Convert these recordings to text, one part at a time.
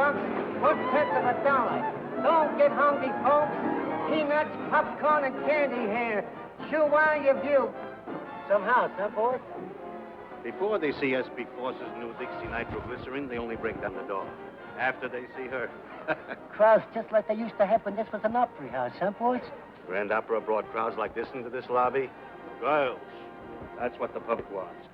bucks, 1/10 of a dollar. Don't get hungry, folks. Peanuts, popcorn, and candy here. Chew while you view. Some house, huh, boys? Before they see SB Force's new Dixie nitroglycerin, they only break down the door. After they see her. Crowds just like they used to have when this was an opera house, huh, boys? Grand Opera brought crowds like this into this lobby. Girls. That's what the public wants.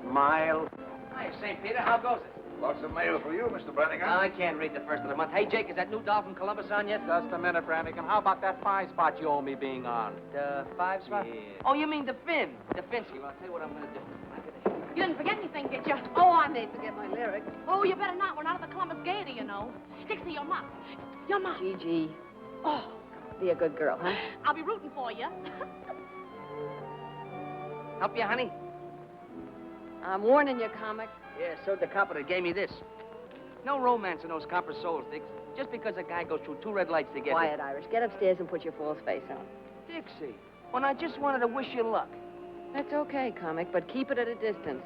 Smile. Hi, St. Peter. How goes it? Lots of mail for you, Mr. Brannigan. I can't read the first of the month. Hey, Jake, is that new doll from Columbus on yet? Just a minute, Brannigan. How about that 5 spot you owe me being on? The 5 spot? Yeah. Oh, you mean the Finn. The Finsky. Well, I'll tell you what I'm going to do. You didn't forget anything, did you? Oh, I may forget my lyrics. Oh, you better not. We're not at the Columbus Gaiety, you know. Dixie, your mom. Your mom. Gigi. Oh, Be a good girl, huh? I'll be rooting for you. Help you, honey? I'm warning you, comic. Yeah, so the copper that gave me this. No romance in those copper souls, Dix. Just because a guy goes through 2 red lights to get Quiet, Irish. Get upstairs and put your fool's face on. Dixie, when I just wanted to wish you luck. That's okay, comic, but keep it at a distance.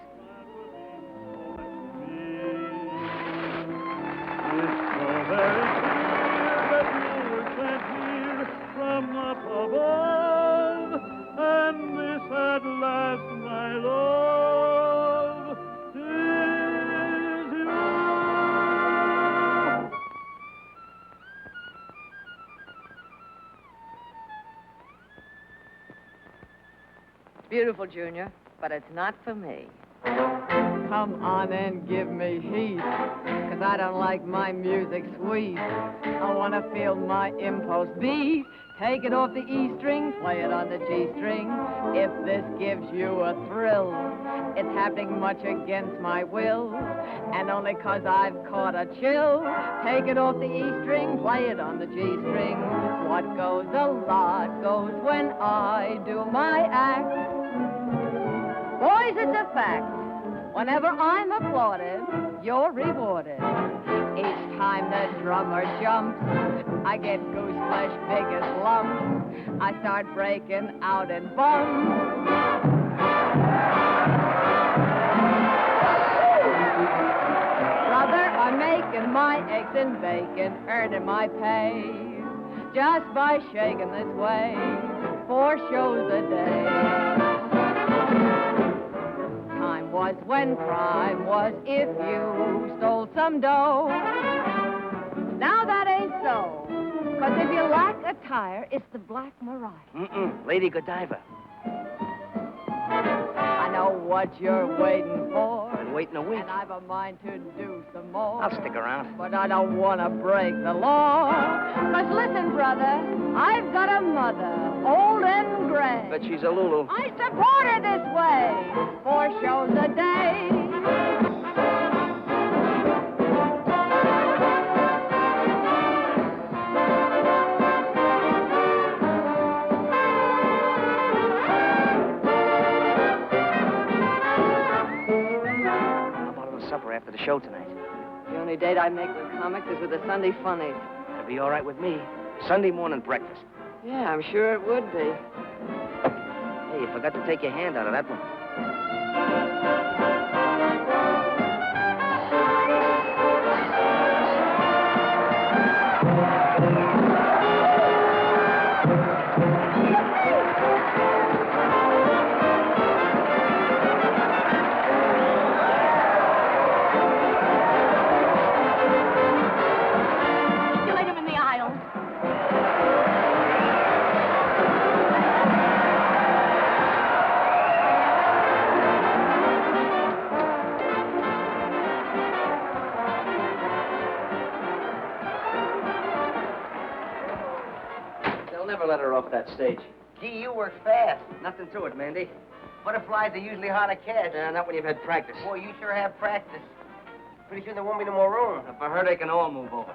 From up above, and this at last, my love, is you. Beautiful, Junior, but it's not for me. Come on and give me heat, 'cause I don't like my music sweet. I want to feel my impulse beat. Take it off the E string, play it on the G string. If this gives you a thrill, it's happening much against my will, and only 'cause I've caught a chill. Take it off the E string, play it on the G string. What goes a lot goes when I do my act. Boys, it's a fact. Whenever I'm applauded, you're rewarded. Each time the drummer jumps, I get goose flesh big as lumps. I start breaking out in bumps. Brother, I'm making my eggs and bacon, earning my pay, just by shaking this way, 4 shows a day. Time was when crime was if you stole some dough. Now that ain't so, 'cause if you lack attire, it's the Black Mariah. Lady Godiva. I know what you're waiting for. been waiting a week. And I've a mind to do some more. I'll stick around. But I don't want to break the law. 'Cause listen, brother, I've got a mother, old and gray. But she's a Lulu. I support her this way, 4 shows a day. Supper after the show tonight. The only date I make with comics is with the Sunday funnies. That'll be all right with me. Sunday morning breakfast. Yeah, I'm sure it would be. Hey, you forgot to take your hand out of that one. Never let her off that stage. Gee, you work fast. Nothing to it, Mandy. Butterflies are usually hard to catch. Not when you've had practice. Boy, you sure have practice. Pretty soon there won't be no more room. If I heard, they can all move over.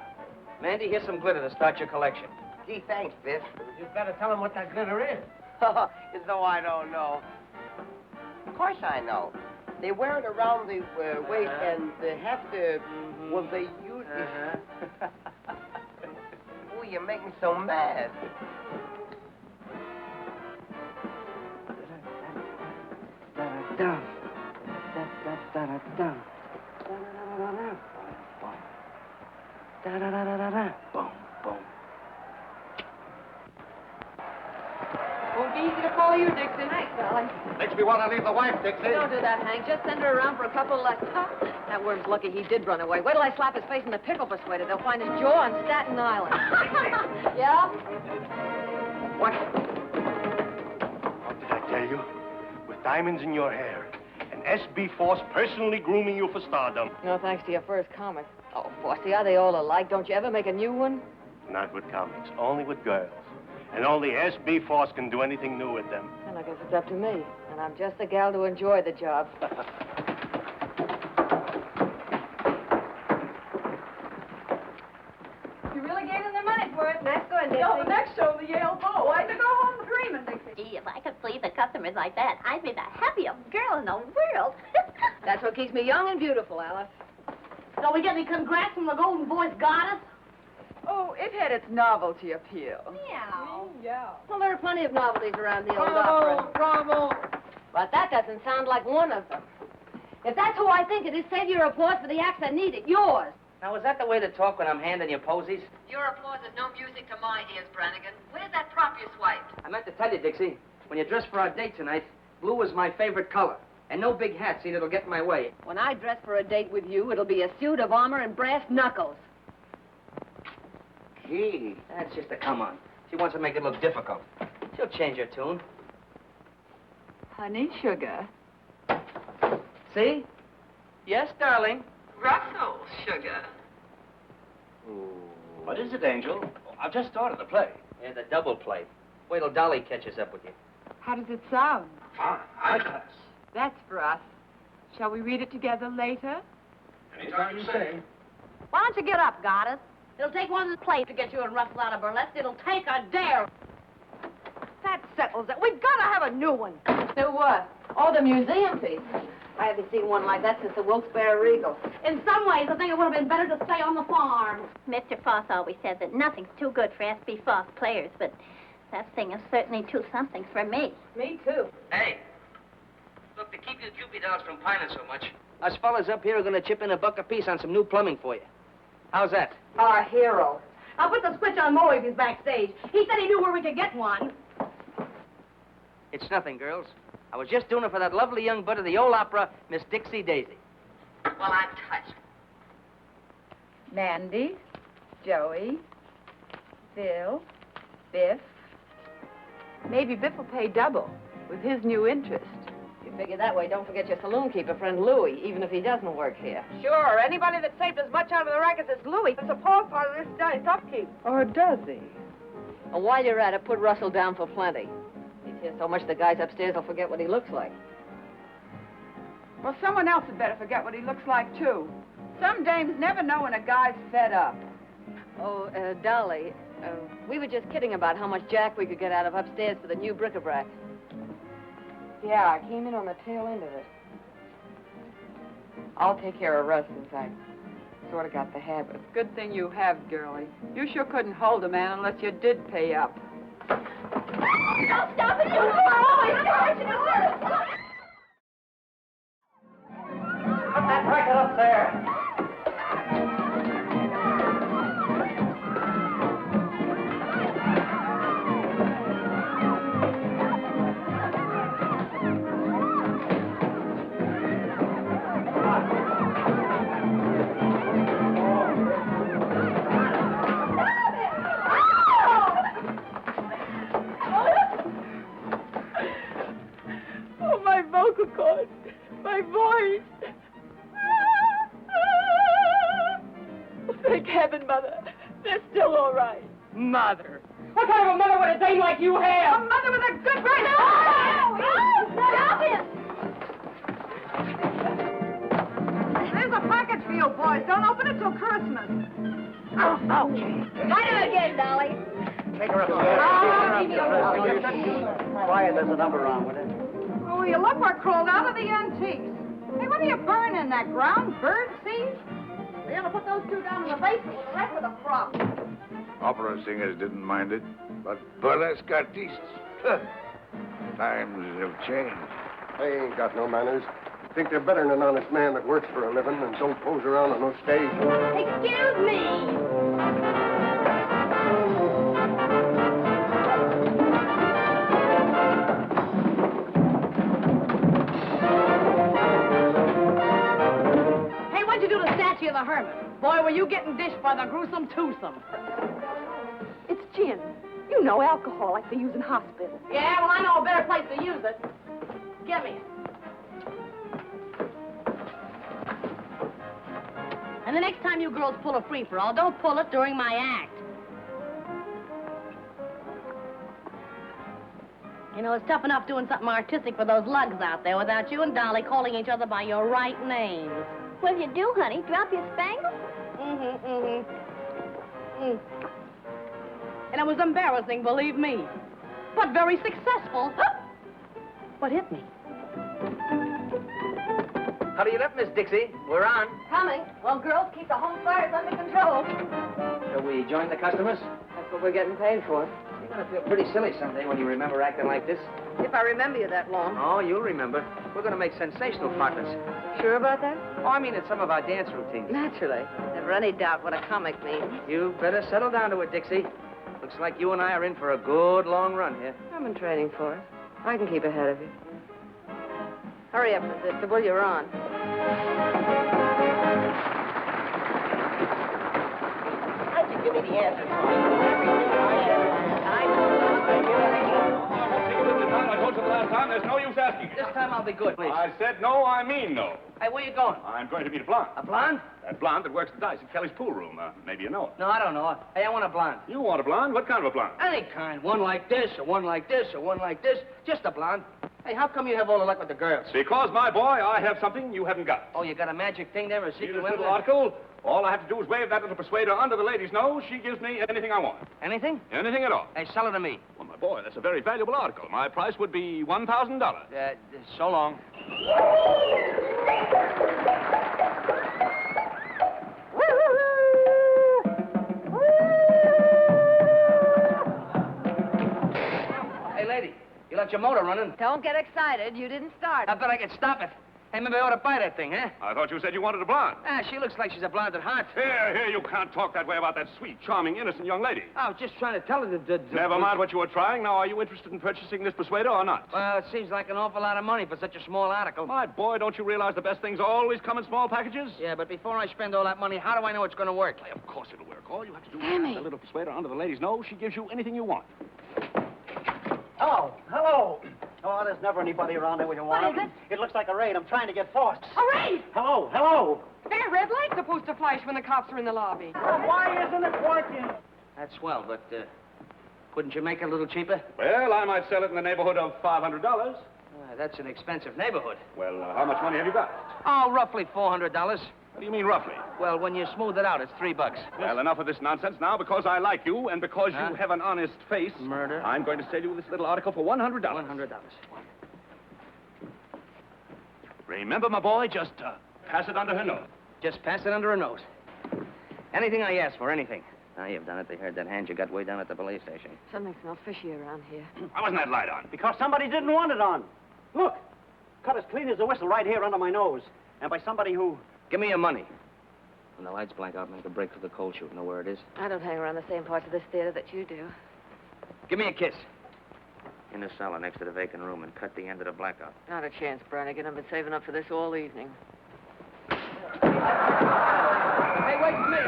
Mandy, here's some glitter to start your collection. Gee, thanks, Biff. You better tell him what that glitter is. As though I don't know. Of course I know. They wear it around the waist and they have to... Well, they use it. Oh, you make me so mad. Dum. Boom, boom. Won't be easy to follow you, Dixie. Thanks, darling. Makes me want to leave the wife, Dixie. Don't do that, Hank. Just send her around for a couple lessons. That worm's lucky he did run away. Wait till I slap his face in the pickle persuader. They'll find his jaw on Staten Island. Yeah? What? What did I tell you? With diamonds in your hair. And S.B. Force personally grooming you for stardom. No, thanks to your first comic. Oh, Fossey, are they all alike? Don't you ever make a new one? Not with comics, only with girls. And only S.B. Force can do anything new with them. Well, I guess it's up to me. And I'm just the gal to enjoy the job. You really gave them their money's worth. Nice going, Dixie. Yo, the next show, the Yale Bow. I had to go home dreaming, Dixie. Gee, if I could please the customers like that, I'd be the happiest girl in the world. That's what keeps me young and beautiful, Alice. So we get any congrats from the Golden Voice Goddess? Oh, it had its novelty appeal. Meow. Yeah. Well, there are plenty of novelties around the old opera. Bravo! But that doesn't sound like one of them. If that's who I think it is, save your applause for the acts that need it. Yours. Now, is that the way to talk when I'm handing you posies? Your applause is no music to my ears, Brannigan. Where's that prop you swiped? I meant to tell you, Dixie, when you dress for our date tonight, blue is my favorite color. And no big hat, see, it'll get in my way. When I dress for a date with you, it'll be a suit of armor and brass knuckles. Gee, that's just a come on. She wants to make it look difficult. She'll change her tune. Honey, sugar. See? Yes, darling. Russell, sugar. What is it, Angel? I've just started the play. Yeah, the double play. Wait till Dolly catches up with you. How does it sound? Fine. High class. That's for us. Shall we read it together later? Anytime you say. Why don't you get up, Goddess? It'll take one of the plays to get you and Russell out of burlesque. It'll take a dare. That settles it. We've got to have a new one. New what? Oh, the museum piece. I haven't seen one like that since the Wilkes-Barre Regal. In some ways, I think it would have been better to stay on the farm. Mr. Foss always says that nothing's too good for S.B. Foss players, but that thing is certainly too something for me. Me, too. Hey. Look, to keep you Cupid dolls from pining so much, us fellas up here are going to chip in $1 apiece on some new plumbing for you. How's that? Our hero. I'll put the switch on Moe if he's backstage. He said he knew where we could get one. It's nothing, girls. I was just doing it for that lovely young bud of the old opera, Miss Dixie Daisy. Well, I'm touched. Mandy, Joey, Bill, Biff. Maybe Biff will pay double with his new interest. If Figure that way, don't forget your saloon keeper friend Louie, even if he doesn't work here. Sure, anybody that saved as much out of the racket as Louis is a Paul part of this guy's upkeep. Or does he? And while you're at it, put Russell down for plenty. He's here so much the guys upstairs will forget what he looks like. Well, someone else had better forget what he looks like, too. Some dames never know when a guy's fed up. Oh, Dolly, we were just kidding about how much jack we could get out of upstairs for the new bric-a-brac. Yeah, I came in on the tail end of it. I'll take care of Russ since I sort of got the habit. Good thing you have, girlie. You sure couldn't hold a man unless you did pay up. Don't stop it! You're always charging us! Put that racket up there. Oh, my vocal cords, my voice. Thank heaven, Mother. They're still all right. Mother? What kind of a mother would a dame like you have? A mother with a good brain. Stop it! There's a package for you boys. Don't open it till Christmas. Oh, okay. Fight him again, Dolly. Take her Quiet, there's a number on with it. Oh, you look we're crawled out of the antiques. Hey, what are you burning in that ground? Bird seed? We ought to put those two down in the basement with the rest of the crop. Opera singers didn't mind it, but burlesque artistes, times have changed. They ain't got no manners. Think they're better than an honest man that works for a living and don't pose around on no stage. Excuse me. Of the hermit. Boy, were you getting dished by the gruesome twosome. It's gin. You know, alcohol like they use in hospitals. Yeah, well, I know a better place to use it. Give me it. And the next time you girls pull a free-for-all, don't pull it during my act. You know, it's tough enough doing something artistic for those lugs out there without you and Dolly calling each other by your right names. Well, you do, honey. Drop your spangle. And it was embarrassing, believe me. But very successful. What hit me? How do you look, Miss Dixie? We're on. Coming. Well, girls, keep the home fires under control. Shall we join the customers? That's what we're getting paid for. You're going to feel pretty silly someday when you remember acting like this. If I remember you that long. Oh, you'll remember. We're going to make sensational partners. Sure about that? Oh, I mean, it's some of our dance routines. Naturally. Never any doubt what a comic means. You better settle down to it, Dixie. Looks like you and I are in for a good long run here. I'm in training for it. I can keep ahead of you. Hurry up, Irresistible. You're on. How'd you give me the answer? I told you the last time, there's no use asking. This time I'll be good, please. I said no, I mean no. Hey, where you going? I'm going to meet a blonde. A blonde? That blonde that works the dice at Kelly's pool room. Maybe you know her. No, I don't know her. Hey, I want a blonde. You want a blonde? What kind of a blonde? Any kind. One like this, or one like this, or one like this. Just a blonde. Hey, how come you have all the luck with the girls? Because, my boy, I have something you haven't got. Oh, you got a magic thing there, a See secret this weapon? little article? All I have to do is wave that little persuader under the lady's nose. She gives me anything I want. Anything? Anything at all. Hey, sell it to me. Well, my boy, that's a very valuable article. My price would be $1,000. So long. Hey, lady, you left your motor running. Don't get excited. You didn't start. I bet I could stop it. Hey, maybe I ought to buy that thing, huh? I thought you said you wanted a blonde. Ah, she looks like she's a blonde at heart. Here, you can't talk that way about that sweet, charming, innocent young lady. I was just trying to tell her that... Never mind what you were trying. Now, are you interested in purchasing this persuader or not? Well, it seems like an awful lot of money for such a small article. My boy, don't you realize the best things always come in small packages? Yeah, but before I spend all that money, how do I know it's going to work? Why, of course it'll work. All you have to do is Sammy. put the little persuader under the lady's nose. She gives you anything you want. Oh, hello. Oh, Oh, there's never anybody around there when you want What is them. It looks like a raid. I'm trying to get forced. A raid! Hello, hello. That red light's supposed to flash when the cops are in the lobby. Well, why isn't it working? That's swell, but, couldn't you make it a little cheaper? Well, I might sell it in the neighborhood of $500. That's an expensive neighborhood. Well, how much money have you got? Oh, roughly $400. What do you mean, roughly? Well, when you smooth it out, it's $3. Well, enough of this nonsense now. Because I like you and because you have an honest face. Murder. I'm going to sell you this little article for $100. $100. Remember, my boy, just pass it under her nose. Just pass it under her nose. Anything I ask for, anything. Now you've done it. They heard that hand you got way down at the police station. Something smells fishy around here. Why wasn't that light on? Because somebody didn't want it on. Look, cut as clean as a whistle right here under my nose. And by somebody who... Give me your money. When the lights blank out, make a break for the cold shoot. Know where it is? I don't hang around the same parts of this theater that you do. Give me a kiss. In the cellar next to the vacant room and cut the end of the blackout. Not a chance, Brannigan. I've been saving up for this all evening. Hey, wait for me.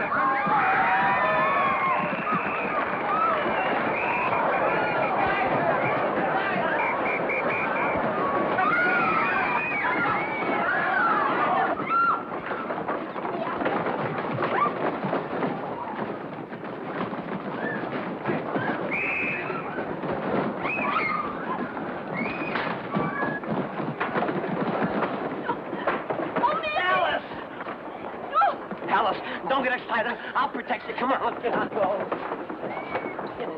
Alice, don't get excited. I'll protect you. Come on, let's get on. Go. Get in.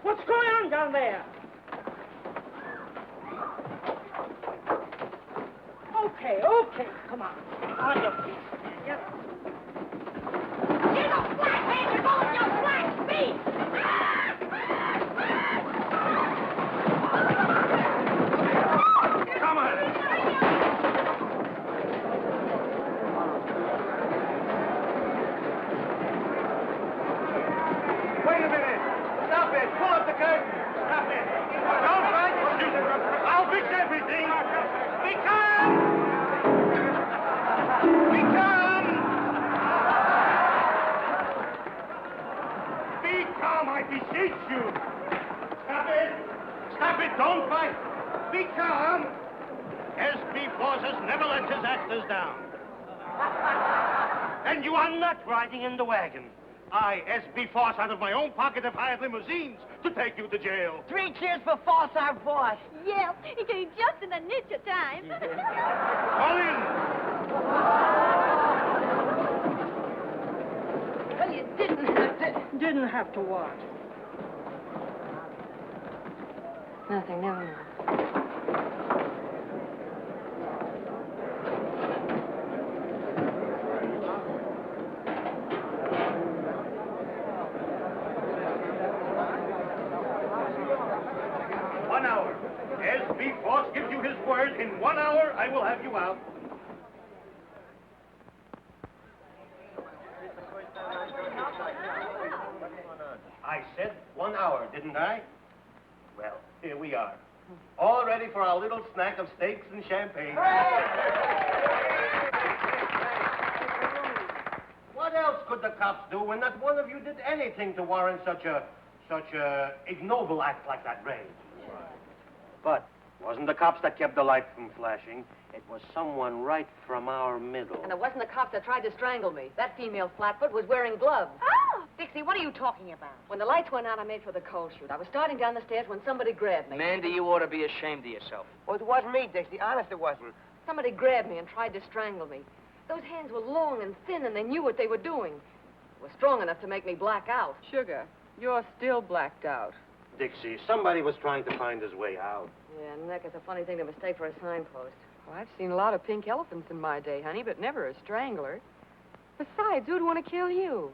What's going on down there? Okay. Come on. On your feet. Yes. You're the flathead! You're going your black feet! Come on. Wait a minute. Stop it. Pull up the curtain. Stop it. Don't try to shoot it. I'll fix everything. Be calm. Be calm. Be calm, I beseech you. Stop it. Stop it. Don't fight. Be calm. S.B. Forces never lets his actors down. And you are not riding in the wagon. I, S.B. Force, out of my own pocket, have hired limousines to take you to jail. 3 cheers for Force, our boss. Yeah, he came just in the nick of time. Call in. Well, you didn't have to what? Nothing, never mind. S.B. Force gives you his word. In 1 hour, I will have you out. I said 1 hour, didn't I? Well, here we are. All ready for our little snack of steaks and champagne. What else could the cops do when not one of you did anything to warrant such a ignoble act like that raid? But it wasn't the cops that kept the light from flashing. It was someone right from our middle. And it wasn't the cop that tried to strangle me. That female flatfoot was wearing gloves. Oh! Dixie, what are you talking about? When the lights went out, I made for the cold chute. I was starting down the stairs when somebody grabbed me. Mandy, you ought to be ashamed of yourself. Well, it wasn't me, Dixie. Honest, it wasn't. Somebody grabbed me and tried to strangle me. Those hands were long and thin, and they knew what they were doing. It was strong enough to make me black out. Sugar, you're still blacked out. Dixie, somebody was trying to find his way out. Yeah, neck is a funny thing to mistake for a signpost. Well, I've seen a lot of pink elephants in my day, honey, but never a strangler. Besides, who'd want to kill you?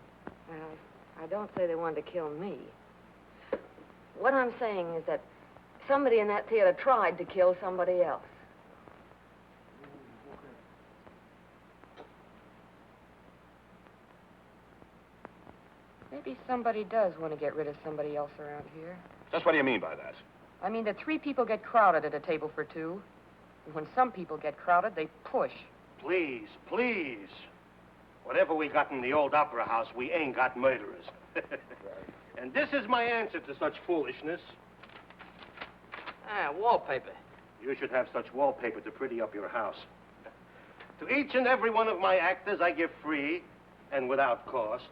Well, I don't say they wanted to kill me. What I'm saying is that somebody in that theater tried to kill somebody else. Maybe somebody does want to get rid of somebody else around here. Just what do you mean by that? I mean that 3 people get crowded at a table for 2. When some people get crowded, they push. Please, please. Whatever we got in the old opera house, we ain't got murderers. And this is my answer to such foolishness. Ah, wallpaper. You should have such wallpaper to pretty up your house. To each and every one of my actors, I give free and without cost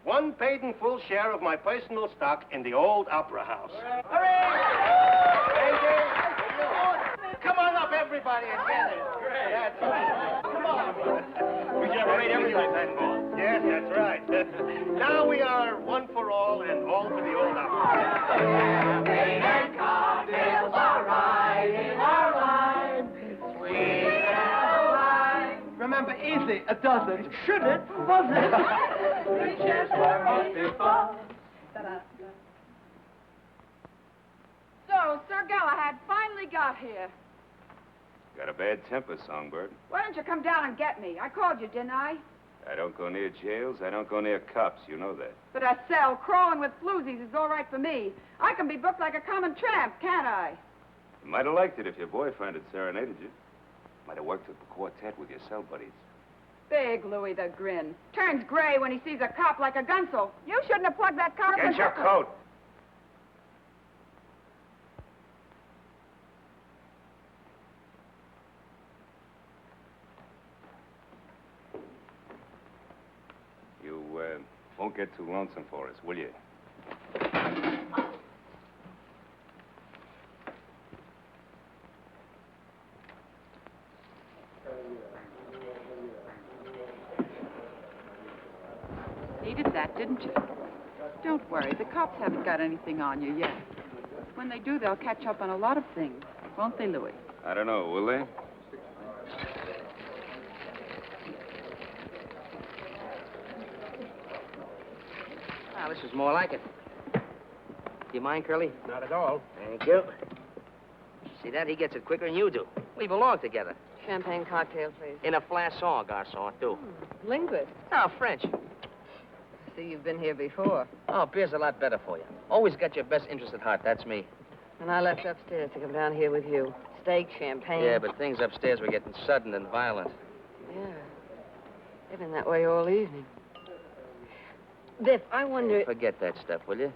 one paid in full share of my personal stock in the old opera house. Come on up, everybody, and get it. That's right. Come on. We should have made everything that ball. Yes, that's right. Now we are one for all and all for the old opera. Champagne and cocktails are right in our line. Sweet and wine. Remember, easy, a dozen. Should it? Was it? 3 cheers for us before. So, Sir Galahad finally got here. Got a bad temper, Songbird. Why don't you come down and get me? I called you, didn't I? I don't go near jails. I don't go near cops. You know that. But a cell crawling with floozies is all right for me. I can be booked like a common tramp, can't I? You might have liked it if your boyfriend had serenaded you. Might have worked with the quartet with your cell buddies. Big Louis the Grin. Turns gray when he sees a cop like a gunsel. You shouldn't have plugged that car. Get your coat. You won't get too lonesome for us, will you? Needed that, didn't you? Don't worry, the cops haven't got anything on you yet. When they do, they'll catch up on a lot of things. Won't they, Louis? I don't know, will they? Ah, this is more like it. Do you mind, Curly? Not at all. Thank you. See that? He gets it quicker than you do. We belong together. Champagne cocktail, please. In a flasson, garçon, too. Linguist. Oh, French. See, you've been here before. Oh, beer's a lot better for you. Always got your best interest at heart. That's me. And I left upstairs to come down here with you. Steak, champagne. Yeah, but things upstairs were getting sudden and violent. Yeah. They've been that way all evening. Biff, I wonder... Forget that stuff, will you?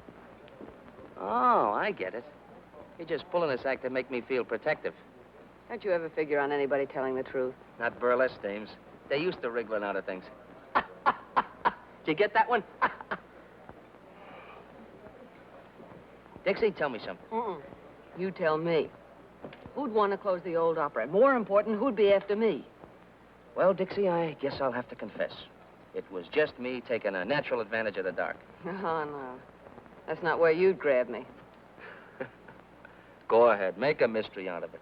Oh, I get it. You're just pulling this act to make me feel protective. Don't you ever figure on anybody telling the truth? Not burlesque dames. They're used to wriggling out of things. Did you get that one? Dixie, tell me something. You tell me. Who'd want to close the old opera? And more important, who'd be after me? Well, Dixie, I guess I'll have to confess. It was just me taking a natural advantage of the dark. Oh, no. That's not where you'd grab me. Go ahead. Make a mystery out of it.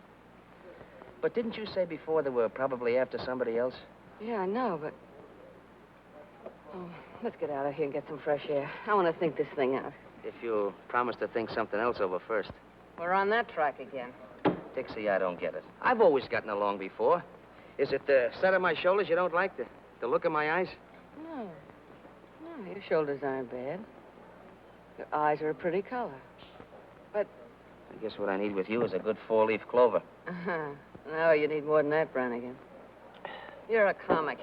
But didn't you say before they were probably after somebody else? Yeah, I know, but... Oh, let's get out of here and get some fresh air. I want to think this thing out. If you'll promise to think something else over first. We're on that track again. Dixie, I don't get it. I've always gotten along before. Is it the set of my shoulders you don't like? The look in my eyes? No. No, your shoulders aren't bad. Your eyes are a pretty color. But... I guess what I need with you is a good four-leaf clover. No, you need more than that, Brannigan. You're a comic.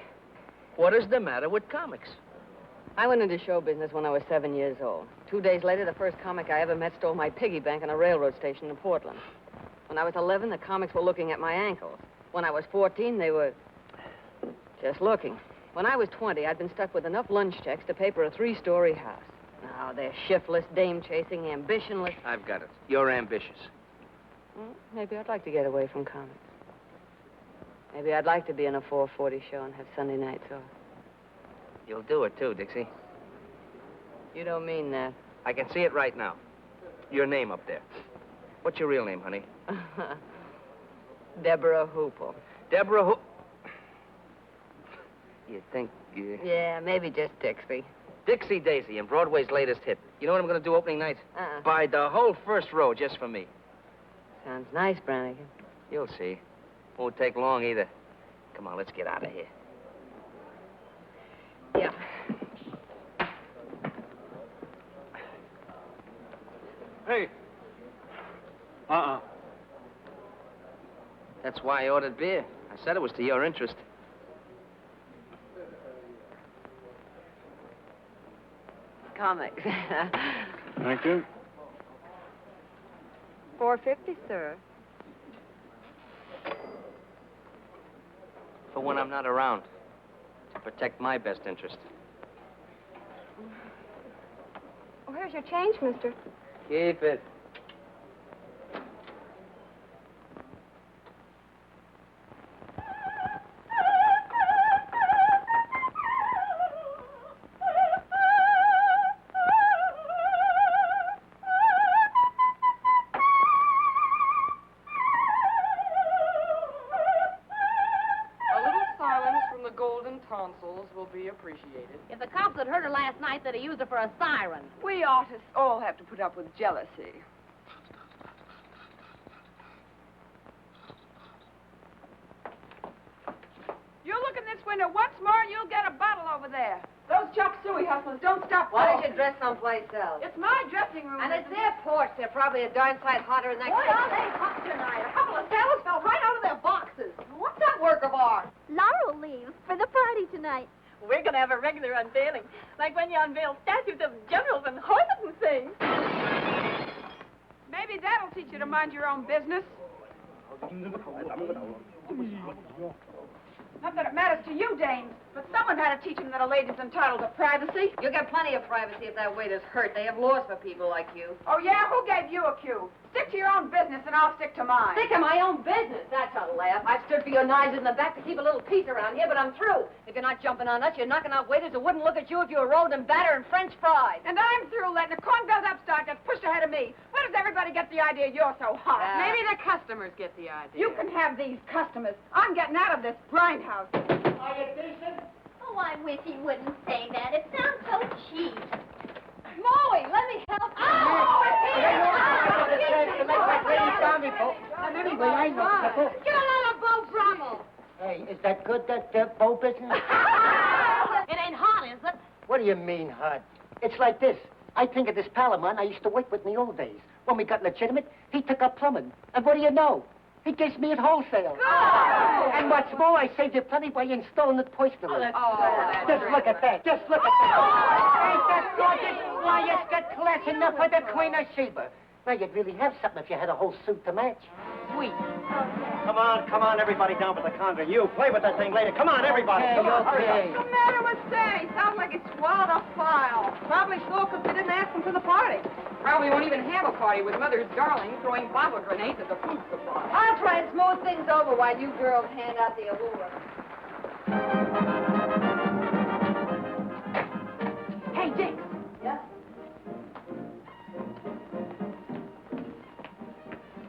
What is the matter with comics? I went into show business when I was 7 years old. 2 days later, the first comic I ever met stole my piggy bank on a railroad station in Portland. When I was 11, the comics were looking at my ankles. When I was 14, they were just looking. When I was 20, I'd been stuck with enough lunch checks to pay for a 3-story house. Now, they're shiftless, dame-chasing, ambitionless. I've got it. You're ambitious. Well, maybe I'd like to get away from comics. Maybe I'd like to be in a 4:40 show and have Sunday nights off. You'll do it, too, Dixie. You don't mean that. I can see it right now. Your name up there. What's your real name, honey? Deborah Hoople. Deborah Hoople. You think you... Yeah, maybe just Dixie. Dixie Daisy and Broadway's latest hit. You know what I'm going to do opening night? Buy the whole first row just for me. Sounds nice, Brannigan. You'll see. Won't take long either. Come on, let's get out of here. Yeah. Hey. That's why I ordered beer. I said it was to your interest. Comics. Thank you. $4.50, sir. For when I'm not around. To protect my best interest. Where's your change, mister? Keep it. Will be appreciated. If the cops had heard her last night, they'd have used her for a siren. We artists all have to put up with jealousy. You look in this window once more, and you'll get a bottle over there. Those chop suey hustlers don't stop. Why don't you dress someplace else? It's my dressing room. And it's their porch. They're probably a darn sight hotter than that. Boy, are they hot tonight. A couple of sailors fell right out of their boxes. What's that work of art? Laurel leaves for the party tonight. We're going to have a regular unveiling, like when you unveil statues of generals and horses and things. Maybe that'll teach you to mind your own business. Not that it matters to you, dames, but someone had to teach them that a lady's entitled to privacy. You'll get plenty of privacy if that waiter's hurt. They have laws for people like you. Oh, yeah? Who gave you a cue? Stick to your own business, and I'll stick to mine. Stick to my own business? That's a laugh. I've stood for your knives in the back to keep a little peace around here, but I'm through. If you're not jumping on us, you're knocking out waiters who wouldn't look at you if you were rolled in batter and French fries. And I'm through letting a corn-filled upstart get pushed ahead of me. Where does everybody get the idea you're so hot? Maybe the customers get the idea. You can have these customers. I'm getting out of this grindhouse. Are you decent? Oh, I wish he wouldn't say that. It sounds so cheap. Molly, let me help you. Anyway, I know. Get another bow Brummel. Hey, is that good, that bow business? It ain't hot, is it? What do you mean, hot? It's like this. I think of this pal of mine I used to work with in the old days. When we got legitimate, he took up plumbing. And what do you know? He gives me at wholesale. Oh! And what's more, I saved you plenty by installing it personally. Just look at that. Just look at that. Ain't that gorgeous? Why, it's got class enough for the Queen of Sheba. Now, you'd really have something if you had a whole suit to match. Sweet. Come on, everybody down to the conga. You, play with that thing later. Come on, everybody. Okay, Come on, hurry okay. up. What's the matter with Sandy? Sounds like he swallowed a file. Probably so, because we didn't ask him to the party. Probably won't even have a party with Mother's darling throwing bottle grenades at the food supply. I'll try and smooth things over while you girls hand out the allure. Hey, Dix. Yeah?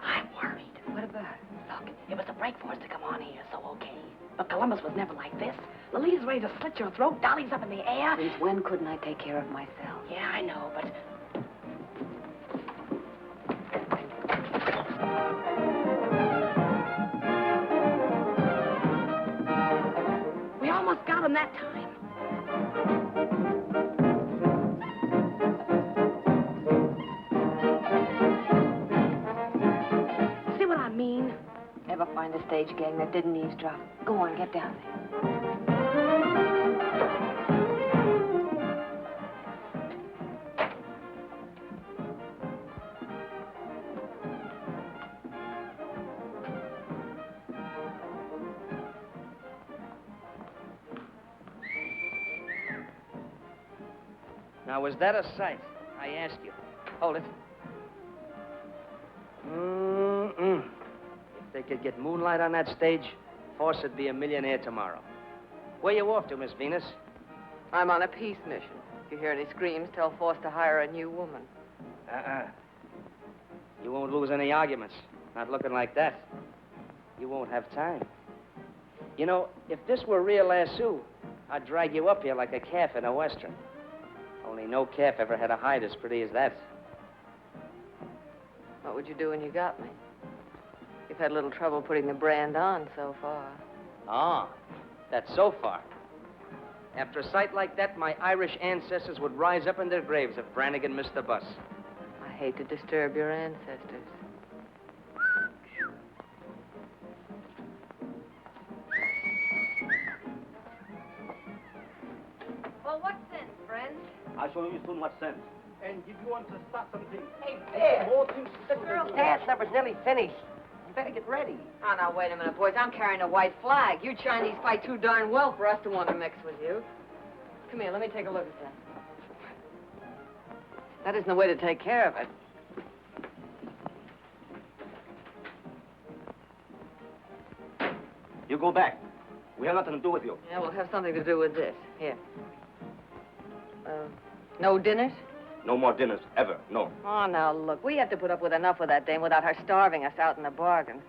I'm worried. What about? Look, it was a break for us to come on here, so okay. But Columbus was never like this. Lolita's ready to slit your throat, Dolly's up in the air. Since when couldn't I take care of myself? Yeah, I know, but... We almost got him that time. See what I mean? Ever find a stage gang that didn't eavesdrop? Go on, get down there. Now, was that a sight? I ask you. Hold it. Mm-mm. If they could get moonlight on that stage, Force would be a millionaire tomorrow. Where you off to, Miss Venus? I'm on a peace mission. If you hear any screams, tell Force to hire a new woman. You won't lose any arguments. Not looking like that. You won't have time. You know, if this were real lasso, I'd drag you up here like a calf in a western. Only no calf ever had a hide as pretty as that. What would you do when you got me? You've had a little trouble putting the brand on so far. Ah, that's so far. After a sight like that, my Irish ancestors would rise up in their graves if Brannigan missed the bus. I hate to disturb your ancestors. I'll show you soon what sense. And if you want to start something... Hey, there. More things... The girl's dance number's nearly finished. You better get ready. Oh, now, wait a minute, boys. I'm carrying a white flag. You Chinese fight too darn well for us to want to mix with you. Come here, let me take a look at that. That isn't the way to take care of it. You go back. We have nothing to do with you. Yeah, we'll have something to do with this. Here. No dinners? No more dinners, ever, no. Oh, now, look, we have to put up with enough with that dame without her starving us out in the bargain.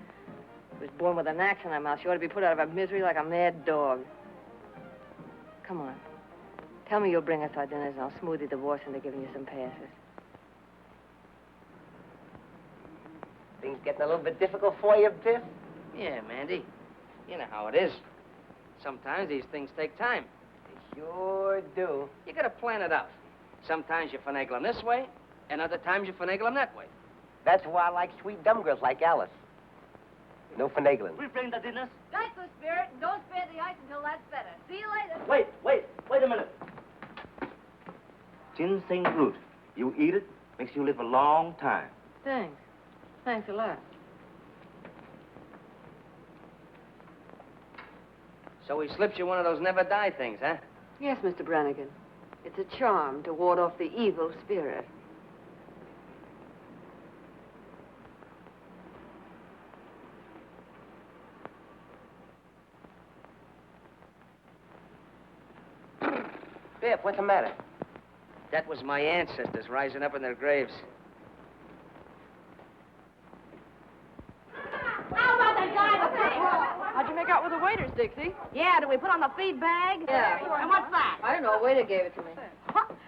She was born with an axe in her mouth. She ought to be put out of her misery like a mad dog. Come on. Tell me you'll bring us our dinners, and I'll smooth your divorce into giving you some passes. Things getting a little bit difficult for you, Biff? Yeah, Mandy. You know how it is. Sometimes these things take time. They sure do. You gotta plan it out. Sometimes you finagle them this way, and other times you finagle them that way. That's why I like sweet dumb girls like Alice. No finagling. We bring the dinners. Strike the spirit and don't spare the ice until that's better. See you later. Wait a minute. Ginseng root. You eat it, makes you live a long time. Thanks. Thanks a lot. So he slips you one of those never die things, huh? Yes, Mr. Brannigan. It's a charm to ward off the evil spirit. Biff, what's the matter? That was my ancestors rising up in their graves. How about that guy with the... How'd you make out with the waiters, Dixie? Yeah, do we put on the feed bag? Yeah. And what's that? I don't know. A waiter gave it to me.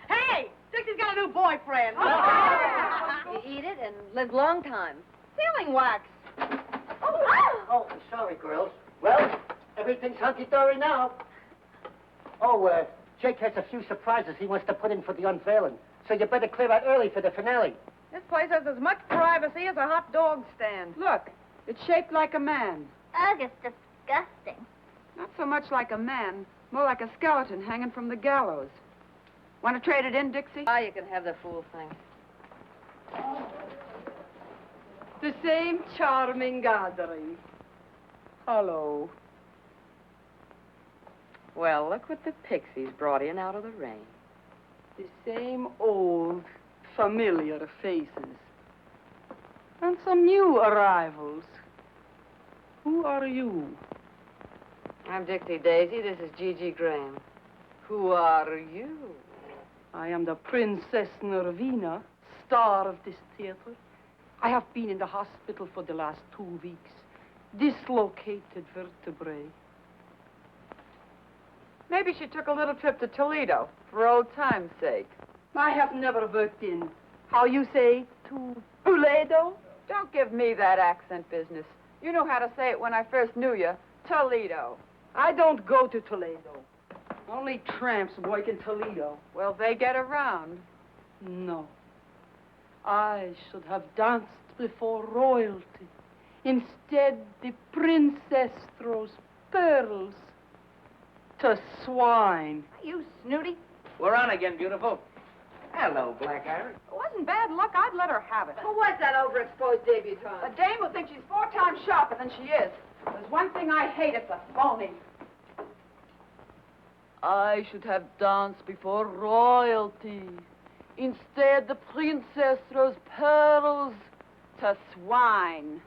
Hey, Dixie's got a new boyfriend. You eat it and live long time. Sealing wax. Oh, I'm sorry, girls. Well, everything's hunky-dory now. Oh, Jake has a few surprises he wants to put in for the unveiling. So you better clear out early for the finale. This place has as much privacy as a hot dog stand. Look, it's shaped like a man. Ugh, it's disgusting. Not so much like a man, more like a skeleton hanging from the gallows. Want to trade it in, Dixie? Ah, you can have the fool thing. The same charming gathering. Hello. Well, look what the pixies brought in out of the rain. The same old, familiar faces. And some new arrivals. Who are you? I'm Dixie Daisy. This is Gigi Graham. Who are you? I am the Princess Nervina, star of this theater. I have been in the hospital for the last 2 weeks. Dislocated vertebrae. Maybe she took a little trip to Toledo, for old time's sake. I have never worked in, how you say, to Toledo? Don't give me that accent business. You know how to say it when I first knew you. Toledo. I don't go to Toledo. Only tramps work in Toledo. Well, they get around. No. I should have danced before royalty. Instead, the princess throws pearls to swine. You snooty. We're on again, beautiful. Hello, Black Iris. It wasn't bad luck. I'd let her have it. Who was that overexposed debutante? A dame who thinks she's 4 times sharper than she is. There's one thing I hate, it's a phony. I should have danced before royalty. Instead, the princess throws pearls to swine.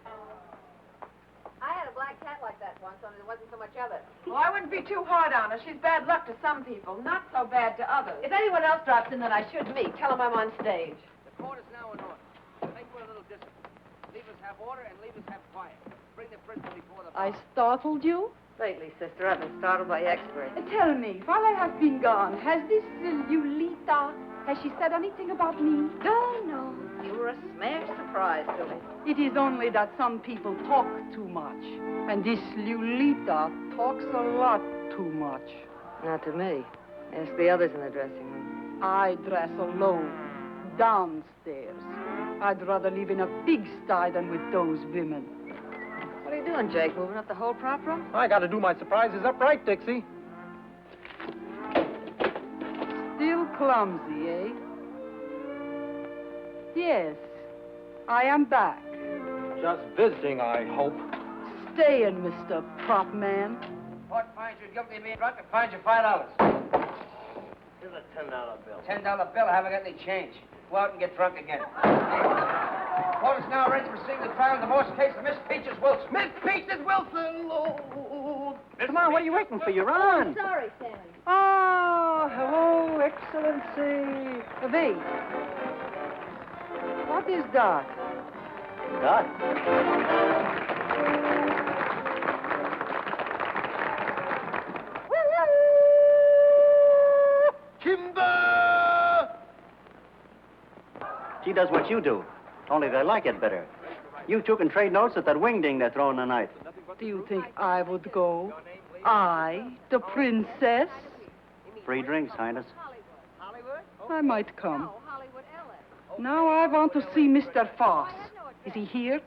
I had a black cat like that once, only there wasn't so much of it. Well, I wouldn't be too hard on her. She's bad luck to some people, not so bad to others. If anyone else drops in that I should meet, tell them I'm on stage. The court is now in order. Make for a little distance. Leave us have order and leave us have quiet. Bring the prisoner before the bar. I startled you? Lately, sister, I've been startled by experts. Tell me, while I have been gone, has this Lolita, has she said anything about me? No. You were a smash surprise to me. It is only that some people talk too much. And this Lolita talks a lot too much. Not to me. Ask the others in the dressing room. I dress alone, downstairs. I'd rather live in a pigsty than with those women. What are you doing, Jake? Moving up the whole prop room? I gotta do my surprises up right, Dixie. Still clumsy, eh? Yes, I am back. Just visiting, I hope. Stay in, Mr. Prop Man. Court finds you guilty of being drunk and fines you $5. Here's a $10 bill. $10 bill. I haven't got any change. Go out and get drunk again. Court is now ready to proceed with the trial in the divorce case of Miss Peaches Wilson. Miss Peaches Wilson! Oh. Come on, what are you waiting for? You're on. Sorry, Sammy. Ah, hello, Excellency. V. What is that? God. Timber! She does what you do, only they like it better. You two can trade notes at that wingding they're throwing tonight. Do you think I would go? I, the princess? Free drinks, Highness. I might come. Now I want to see Mr. Foss. Is he here?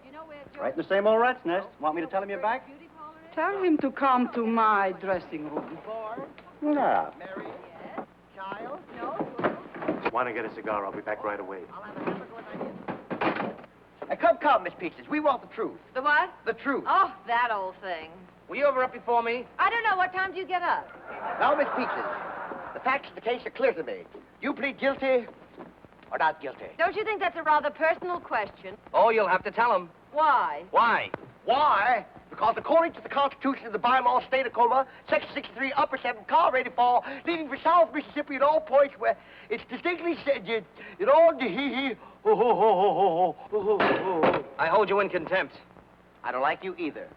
Right in the same old rat's nest. Want me to tell him you're back? Tell him to come to my dressing room. Yeah. Want to get a cigar? I'll be back right away. Come, Miss Peaches. We want the truth. The what? The truth. Oh, that old thing. Were you ever up before me? I don't know. What time do you get up? Now, Miss Peaches, the facts of the case are clear to me. You plead guilty or not guilty? Don't you think that's a rather personal question? Oh, you'll have to tell him. Why? Why? Why? Because according to the Constitution of the bylaw state of Tacoma, Section 63, Upper 7, Car Ready Fall, leaving for South Mississippi at all points where it's distinctly said, you know, I hold you in contempt. I don't like you either.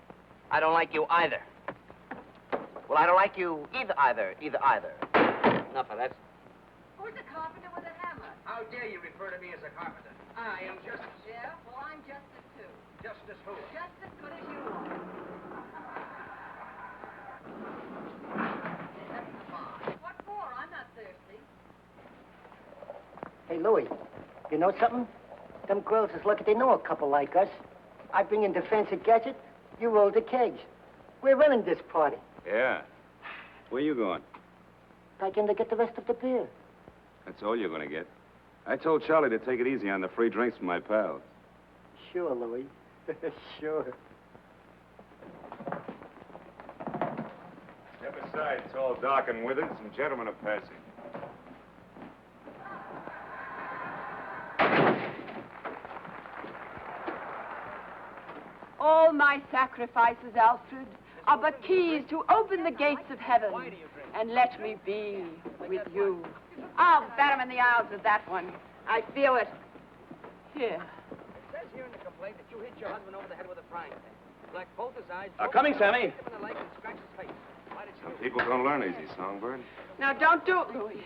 I don't like you either. Well, I don't like you either. Enough of that. Who's a carpenter with a hammer? How dare you refer to me as a carpenter? I am just... Yeah? Well, I'm Justice, too. Justice who? Just as good as you are. What for? I'm not thirsty. Hey, Louie, you know something? Them girls is lucky they know a couple like us. I bring in the fancy gadget, you roll the kegs. We're running this party. Yeah. Where you going? Back in to get the rest of the beer. That's all you're going to get. I told Charlie to take it easy on the free drinks from my pals. Sure, Louie. Sure. Step aside. It's all dark and withered. Some gentlemen are passing. All my sacrifices, Alfred, are but keys to open the gates of heaven and let me be with you. I'll bat him in the eyes with that one. I feel it. Here. It says here in the complaint that you hit your husband over the head with a frying pan. Blacked both his eyes. Coming, Sammy. Hit him in the leg and scratched his face. Why did you... Some people don't learn easy, Songbird. Now, don't do it, Louis.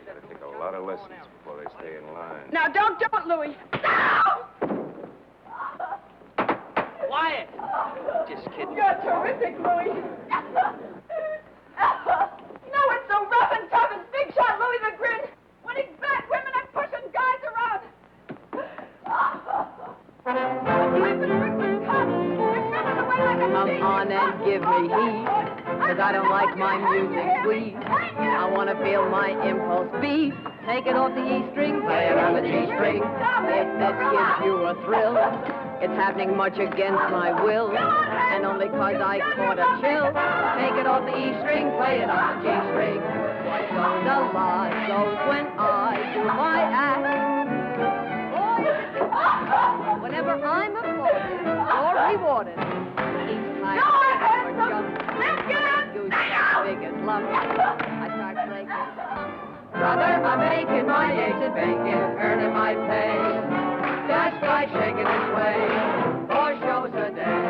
Gotta take a lot of lessons before they stay in line. Now, don't do it, Louis. No! Quiet! Just kidding. You're terrific, Louis. No, it's so rough and tough. It's Big Shot Louis the Grin. When he's back, women are pushing guys around. Come on and give me heat, 'cause I don't like my music sweet. I want to feel my impulse beat. Take it off the E string, play it on the G string. If this gives you a thrill, it's happening much against my will, and only 'cause I caught a chill. Take it off the E string, play it on the G string. So the lie goes when I do my act. Whenever I'm applauded or rewarded, each time I jump, big as lump, I start breaking. Brother, I'm making my eggs and bacon, earning my pay. That's by shaking his way, 4 shows a day.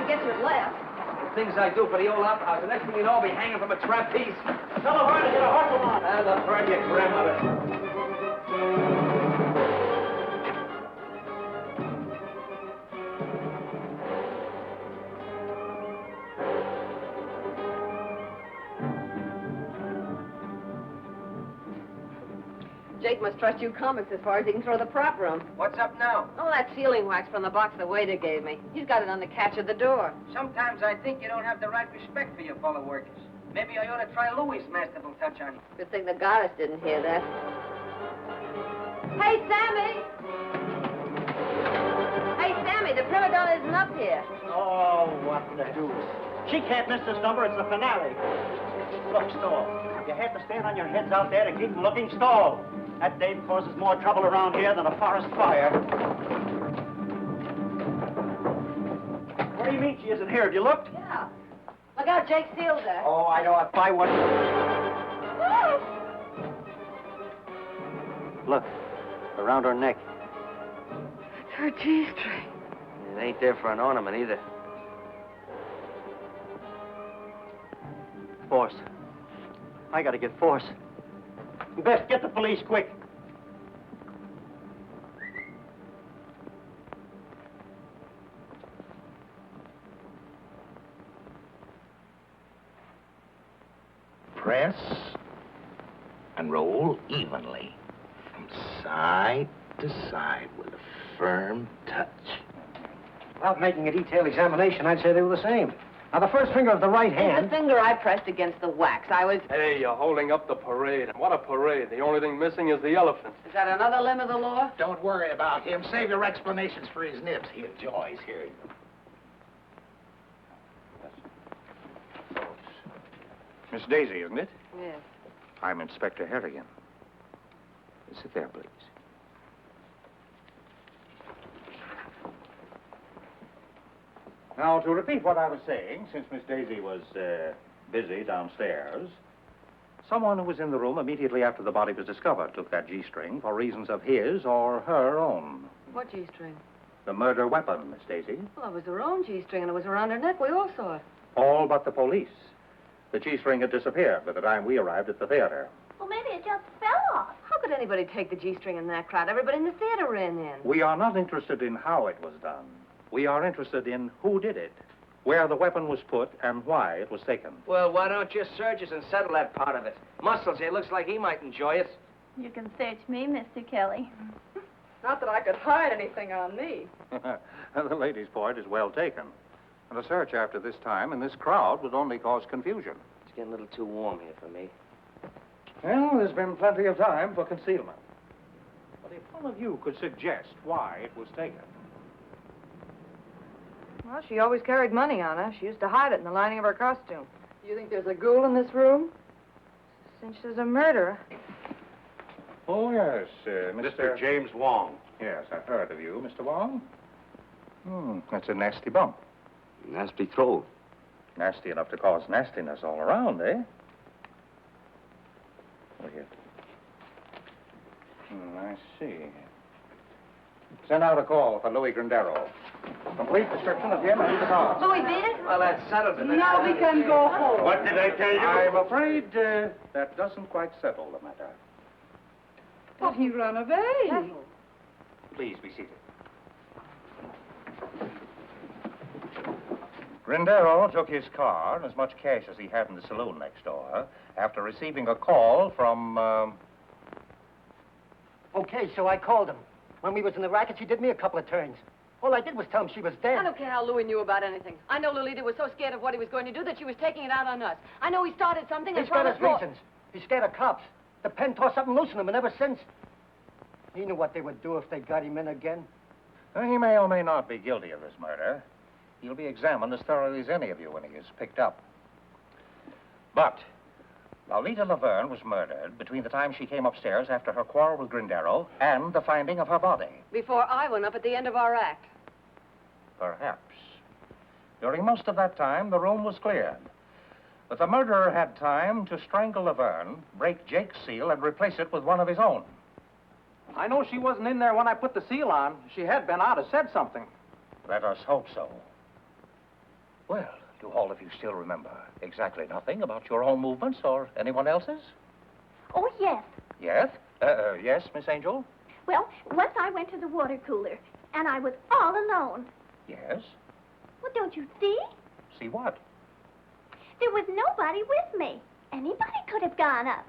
get you at last. The things I do for the old opera house, the next thing you know, I'll be hanging from a trapeze. Tell the to get a hustle on. And I'll burn your grandmother. Jake must trust you comics as far as he can throw the prop room. What's up now? Oh, that sealing wax from the box the waiter gave me. He's got it on the catch of the door. Sometimes I think you don't have the right respect for your fellow workers. Maybe I ought to try Louis' masterful touch on you. Good thing the goddess didn't hear that. Hey, Sammy! Hey, Sammy, the prima donna isn't up here. Oh, what the deuce. She can't miss this number. It's the finale. Look, stall. You have to stand on your heads out there to keep them looking. Stall. That dame causes more trouble around here than a forest fire. What do you mean she isn't here? Have you looked? Yeah. Look out, Jake sealed her. Oh, I know. I'll buy one. Look, around her neck. It's her G-string. It ain't there for an ornament either. Force. I gotta get Force. Best get the police quick. Press and roll evenly from side to side with a firm touch. Without making a detailed examination, I'd say they were the same. Now, the first finger of the right It's hand... the finger I pressed against the wax. I was... Hey, you're holding up the parade. What a parade. The only thing missing is the elephant. Is that another limb of the law? Don't worry about him. Save your explanations for his nibs. He enjoys hearing them. Miss Daisy, isn't it? Yes. I'm Inspector Harrigan. Sit there, please. Now, to repeat what I was saying, since Miss Daisy was busy downstairs, someone who was in the room immediately after the body was discovered took that G-string for reasons of his or her own. What G-string? The murder weapon, Miss Daisy. Well, it was her own G-string, and it was around her neck. We all saw it. All but the police. The G-string had disappeared by the time we arrived at the theater. Well, maybe it just fell off. How could anybody take the G-string in that crowd? Everybody in the theater ran in. We are not interested in how it was done. We are interested in who did it, where the weapon was put, and why it was taken. Well, why don't you search us and settle that part of it? Muscles here looks like he might enjoy it. You can search me, Mr. Kelly. Not that I could hide anything on me. The lady's point is well taken. And a search after this time in this crowd would only cause confusion. It's getting a little too warm here for me. Well, there's been plenty of time for concealment. But if one of you could suggest why it was taken. Well, she always carried money on her. She used to hide it in the lining of her costume. You think there's a ghoul in this room? Since there's a murderer. Oh, yes, Mr. James Wong. Yes, I've heard of you, Mr. Wong. That's a nasty bump. Nasty throw. Nasty enough to cause nastiness all around, eh? Oh, here. I see. Send out a call for Louis Grindero. Complete description of him and the car. Louis beat it? Well, that settles it. Now we can go home. What did I tell you? I'm afraid that doesn't quite settle the matter. But he ran away. Please be seated. Grindero took his car and as much cash as he had in the saloon next door after receiving a call from, Okay, so I called him. When we was in the racket, she did me a couple of turns. All I did was tell him she was dead. I don't care how Louis knew about anything. I know Lolita was so scared of what he was going to do that she was taking it out on us. I know he started something and He's got his promised more. reasons. He's scared of cops. The pen tore something loose in him, and ever since, he knew what they would do if they got him in again. He may or may not be guilty of this murder. He'll be examined as thoroughly as any of you when he is picked up. But Lolita Laverne was murdered between the time she came upstairs after her quarrel with Grindero and the finding of her body. Before I went up at the end of our act. Perhaps. During most of that time, the room was cleared. But the murderer had time to strangle Laverne, break Jake's seal, and replace it with one of his own. I know she wasn't in there when I put the seal on. If she had been, I'd have said something. Let us hope so. Well, do all of you still remember exactly nothing about your own movements or anyone else's? Oh, yes. Yes? Yes, Miss Angel? Well, once I went to the water cooler, and I was all alone. Yes? Well, don't you see? See what? There was nobody with me. Anybody could have gone up.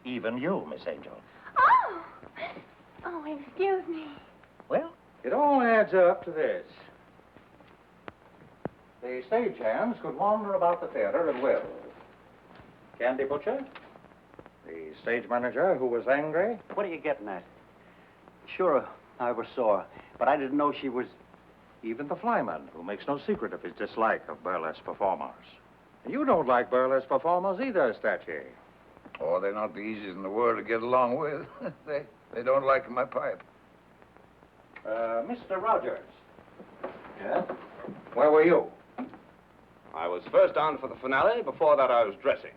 Even you, Miss Angel. Oh! Oh, excuse me. Well, it all adds up to this. The stagehands could wander about the theater at will. Candy butcher, the stage manager who was angry. What are you getting at? Sure, I ever saw her, but I didn't know she was... Even the flyman, who makes no secret of his dislike of burlesque performers. You don't like burlesque performers either, Statue. Oh, they're not the easiest in the world to get along with. they don't like my pipe. Mr. Rogers. Yeah? Where were you? I was first on for the finale. Before that, I was dressing.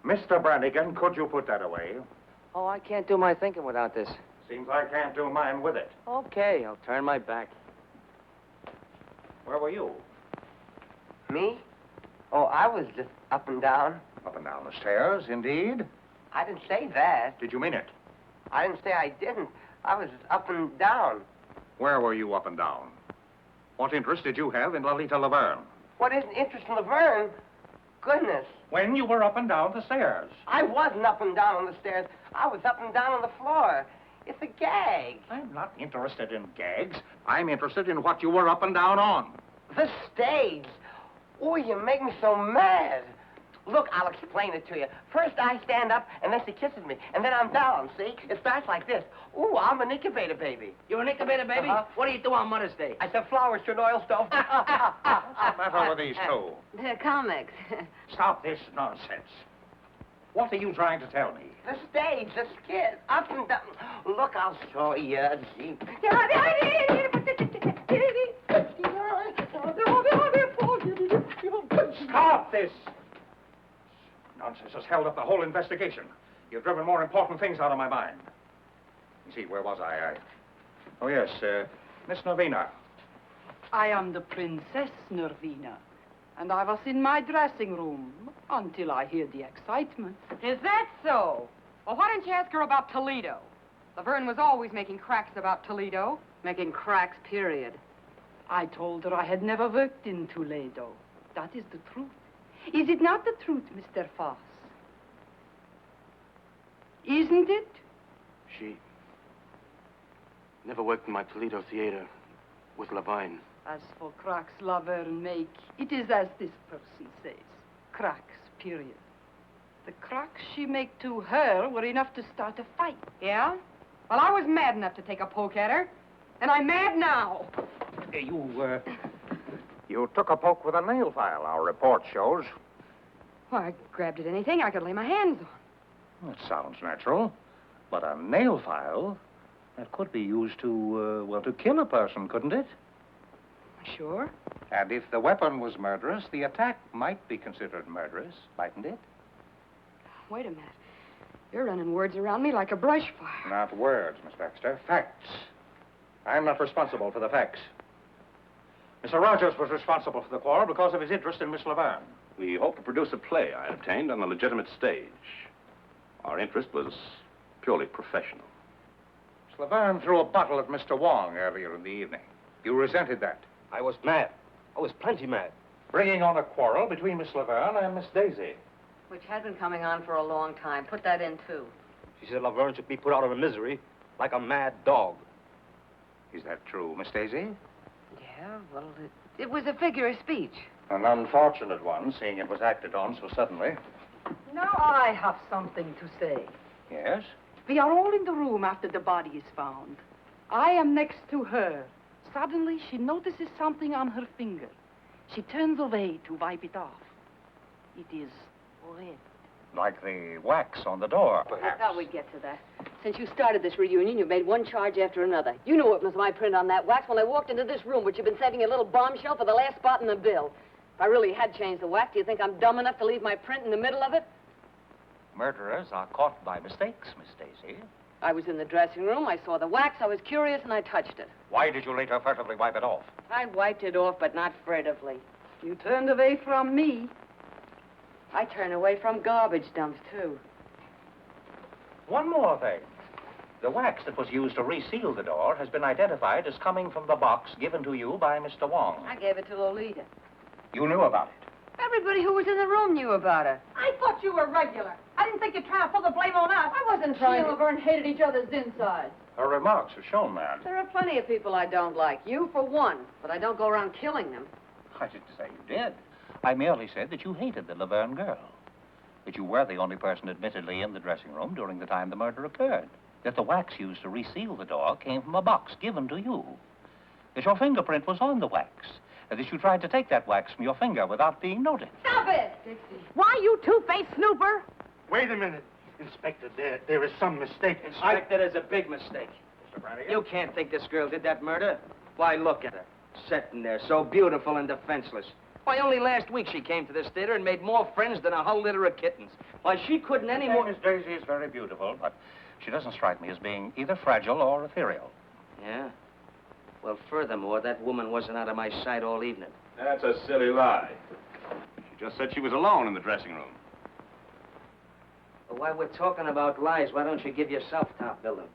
Mr. Brannigan, could you put that away? Oh, I can't do my thinking without this. Seems I can't do mine with it. Okay, I'll turn my back. Where were you? Me? Oh, I was just up and down. Up and down the stairs, indeed. I didn't say that. Did you mean it? I didn't say I didn't. I was just up and down. Where were you up and down? What interest did you have in Lolita Laverne? What isn't interest in Laverne? Goodness. When you were up and down the stairs. I wasn't up and down on the stairs. I was up and down on the floor. It's a gag. I'm not interested in gags. I'm interested in what you were up and down on. The stage. Oh, you make me so mad. Look, I'll explain it to you. First, I stand up, and then she kisses me, and then I'm down, see? It starts like this. Ooh, I'm an incubator baby. You're an incubator baby? What do you do on Mother's Day? I sell flowers to an oil stove. What's the matter with these two? They're comics. Stop this nonsense. What are you trying to tell me? The stage, the skit, up and down. Look, I'll show you. Stop this! Nonsense has held up the whole investigation. You've driven more important things out of my mind. You see, where was I? Oh, yes, Miss Nervina. I am the Princess Nervina, and I was in my dressing room until I hear the excitement. Is that so? Well, why didn't you ask her about Toledo? Laverne was always making cracks about Toledo. Making cracks, period. I told her I had never worked in Toledo. That is the truth. Is it not the truth, Mr. Foss? Isn't it? She never worked in my Toledo theater with Levine. As for cracks Laverne make, it is as this Percy says. Cracks, period. The cracks she make to her were enough to start a fight. Yeah? Well, I was mad enough to take a poke at her. And I'm mad now. You took a poke with a nail file, our report shows. Well, I grabbed at anything I could lay my hands on. That sounds natural. But a nail file, that could be used to kill a person, couldn't it? Sure. And if the weapon was murderous, the attack might be considered murderous, mightn't it? Wait a minute. You're running words around me like a brush fire. Not words, Miss Baxter. Facts. I'm not responsible for the facts. Mr. Rogers was responsible for the quarrel because of his interest in Miss Laverne. We hope to produce a play I obtained on a legitimate stage. Our interest was purely professional. Miss Laverne threw a bottle at Mr. Wong earlier in the evening. You resented that. I was mad. I was plenty mad. Bringing on a quarrel between Miss Laverne and Miss Daisy. Which had been coming on for a long time. Put that in, too. She said Laverne should be put out of her misery like a mad dog. Is that true, Miss Daisy? Yeah, well, it was a figure of speech. An unfortunate one, seeing it was acted on so suddenly. Now I have something to say. Yes? We are all in the room after the body is found. I am next to her. Suddenly, she notices something on her finger. She turns away to wipe it off. It is red. Like the wax on the door, I perhaps. thought we'd get to that. Since you started this reunion, you've made one charge after another. You knew it was my print on that wax when I walked into this room, but you've been saving a little bombshell for the last spot in the bill. If I really had changed the wax, do you think I'm dumb enough to leave my print in the middle of it? Murderers are caught by mistakes, Miss Daisy. I was in the dressing room, I saw the wax, I was curious, and I touched it. Why did you later furtively wipe it off? I wiped it off, but not furtively. You turned away from me. I turn away from garbage dumps, too. One more thing. The wax that was used to reseal the door has been identified as coming from the box given to you by Mr. Wong. I gave it to Lolita. You knew about it. Everybody who was in the room knew about it. I thought you were regular. I didn't think you'd try to pull the blame on us. I wasn't trying to... Laverne hated each other's insides. Her remarks have shown that. There are plenty of people I don't like. You, for one. But I don't go around killing them. I didn't say you did. I merely said that you hated the Laverne girl. That you were the only person admittedly in the dressing room during the time the murder occurred. That the wax used to reseal the door came from a box given to you. That your fingerprint was on the wax. And that you tried to take that wax from your finger without being noticed. Stop it! Dixie. Why, you two-faced snooper? Wait a minute. Inspector, there is some mistake. Inspector, there's a big mistake. Mr. Brannigan? You can't think this girl did that murder. Why, look at her. Sitting there, so beautiful and defenseless. Why, only last week she came to this theater and made more friends than a whole litter of kittens. Why, she couldn't any more... Miss Daisy is very beautiful, but she doesn't strike me as being either fragile or ethereal. Yeah? Well, furthermore, that woman wasn't out of my sight all evening. That's a silly lie. She just said she was alone in the dressing room. Well, while we're talking about lies, why don't you give yourself top billing?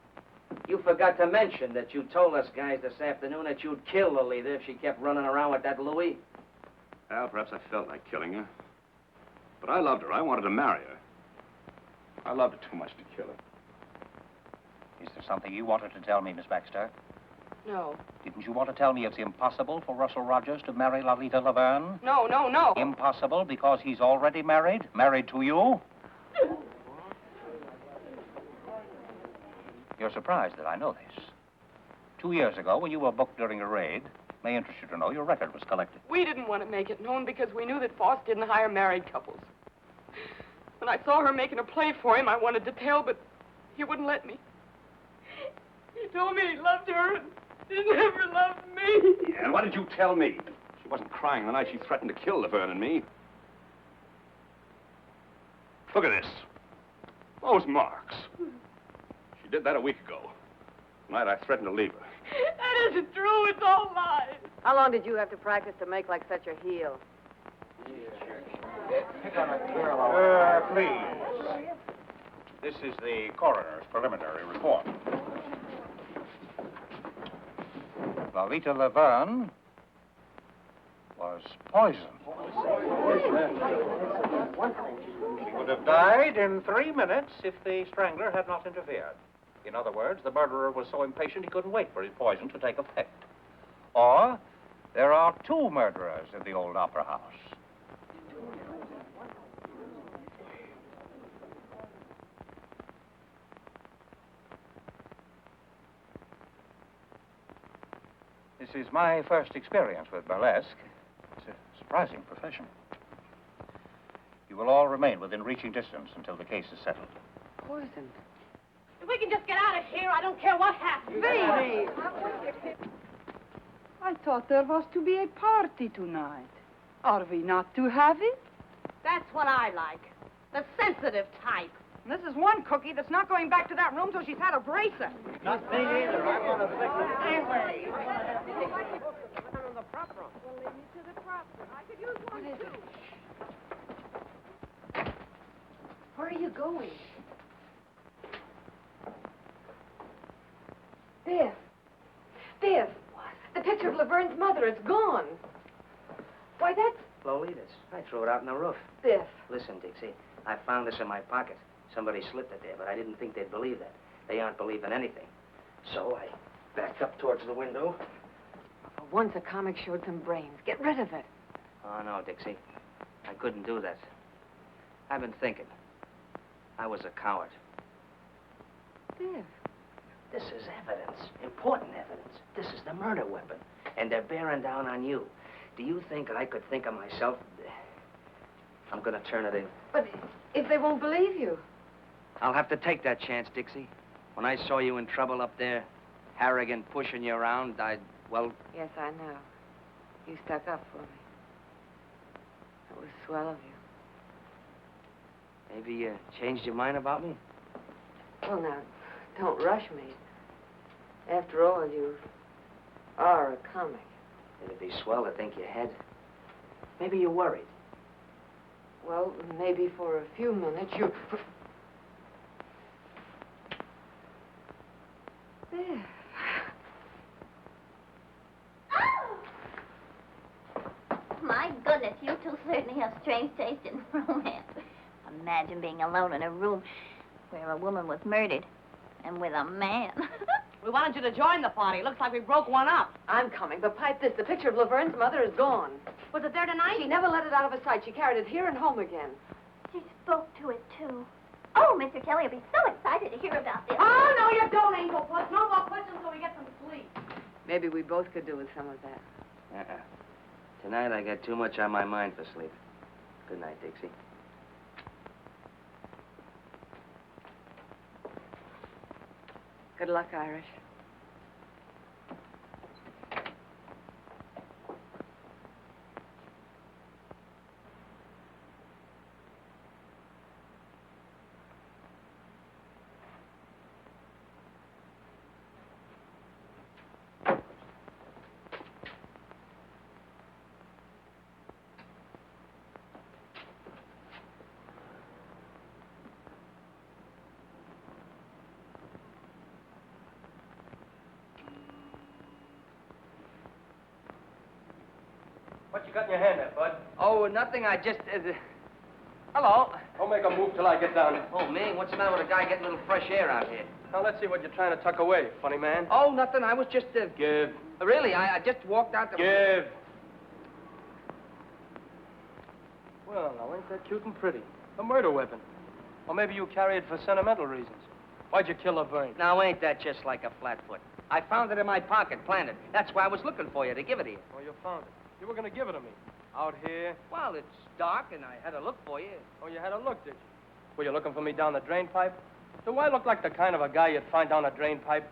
You forgot to mention that you told us guys this afternoon that you'd kill Lolita if she kept running around with that Louis. Well, perhaps I felt like killing her. But I loved her. I wanted to marry her. I loved her too much to kill her. Is there something you wanted to tell me, Miss Baxter? No. Didn't you want to tell me it's impossible for Russell Rogers to marry Lolita Laverne? No, no, no. Impossible because he's already married? Married to you? You're surprised that I know this. 2 years ago, when you were booked during a raid, may interest you to know your record was collected. We didn't want to make it known because we knew that Foss didn't hire married couples. When I saw her making a play for him, I wanted to tell, but he wouldn't let me. He told me he loved her and he never loved me. Yeah, and why did you tell me? She wasn't crying the night she threatened to kill Laverne and me. Look at this. Those marks. She did that a week ago. Tonight I threatened to leave her. That isn't true. It's all lies. How long did you have to practice to make like such a heel? Please. This is the coroner's preliminary report. Lolita Laverne was poisoned. She would have died in 3 minutes if the strangler had not interfered. In other words, the murderer was so impatient he couldn't wait for his poison to take effect. Or, there are 2 murderers in the old opera house. This is my first experience with burlesque. It's a surprising profession. You will all remain within reaching distance until the case is settled. Poisoned. If we can just get out of here, I don't care what happens. I thought there was to be a party tonight. Are we not to have it? That's what I like. The sensitive type. This is one cookie that's not going back to that room till she's had a bracer. Not me either. I want to fix it anyway. Where are you going? Biff. Biff. What? The picture of Laverne's mother, it's gone. Why, that's... Lolita's. I threw it out in the roof. Biff. Listen, Dixie, I found this in my pocket. Somebody slipped it there, but I didn't think they'd believe that. They aren't believing anything. So I backed up towards the window. For once a comic showed some brains. Get rid of it. Oh, no, Dixie. I couldn't do that. I've been thinking. I was a coward. Biff. This is evidence, important evidence. This is the murder weapon, and they're bearing down on you. Do you think I could think of myself? I'm going to turn it in. But if they won't believe you? I'll have to take that chance, Dixie. When I saw you in trouble up there, Harrigan pushing you around, well... Yes, I know. You stuck up for me. That was swell of you. Maybe you changed your mind about me? Well, now, Don't rush me. After all, you are a comic. It'd be swell to think you had. Maybe you're worried. Well, maybe for a few minutes you... There. My goodness, you two certainly have strange taste in romance. Imagine being alone in a room where a woman was murdered and with a man. We wanted you to join the party. Looks like we broke one up. I'm coming, but pipe this. The picture of Laverne's mother is gone. Was it there tonight? She never let it out of her sight. She carried it here and home again. She spoke to it, too. Oh, Mr. Kelly will be so excited to hear about this. Oh, no, you don't, Angel Puss. No more questions until we get some sleep. Maybe we both could do with some of that. Tonight I got too much on my mind for sleep. Good night, Dixie. Good luck, Irish. What you got in your hand there, Bud? Oh, nothing. I just... Hello. Don't make a move till I get down. Oh, me? What's the matter with a guy getting a little fresh air out here? Now, let's see what you're trying to tuck away, funny man. Oh, nothing. I was just... Give. Really, I just walked out the... Give. Well, now, ain't that cute and pretty? A murder weapon. Or maybe you carry it for sentimental reasons. Why'd you kill Laverne? Now, ain't that just like a flatfoot? I found it in my pocket, planted. That's why I was looking for you, to give it to you. Oh, you found it. You were going to give it to me. Out here. Well, it's dark, and I had to look for you. Oh, you had a look, did you? Were you looking for me down the drain pipe? Do I look like the kind of a guy you'd find down a drain pipe?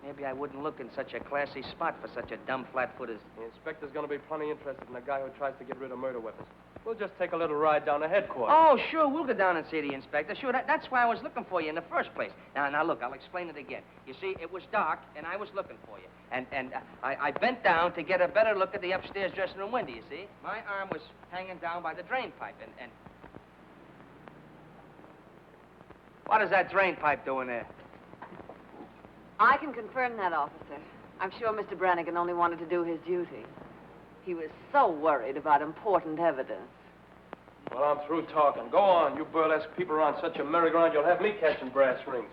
Maybe I wouldn't look in such a classy spot for such a dumb flatfoot as... The inspector's going to be plenty interested in a guy who tries to get rid of murder weapons. We'll just take a little ride down to headquarters. Oh, sure, we'll go down and see the inspector. Sure, that's why I was looking for you in the first place. Now, look, I'll explain it again. You see, it was dark, and I was looking for you. And I bent down to get a better look at the upstairs dressing room window, you see? My arm was hanging down by the drain pipe, and... What is that drain pipe doing there? I can confirm that, officer. I'm sure Mr. Brannigan only wanted to do his duty. He was so worried about important evidence. Well, I'm through talking. Go on. You burlesque people are on such a merry-go-round, you'll have me catching brass rings.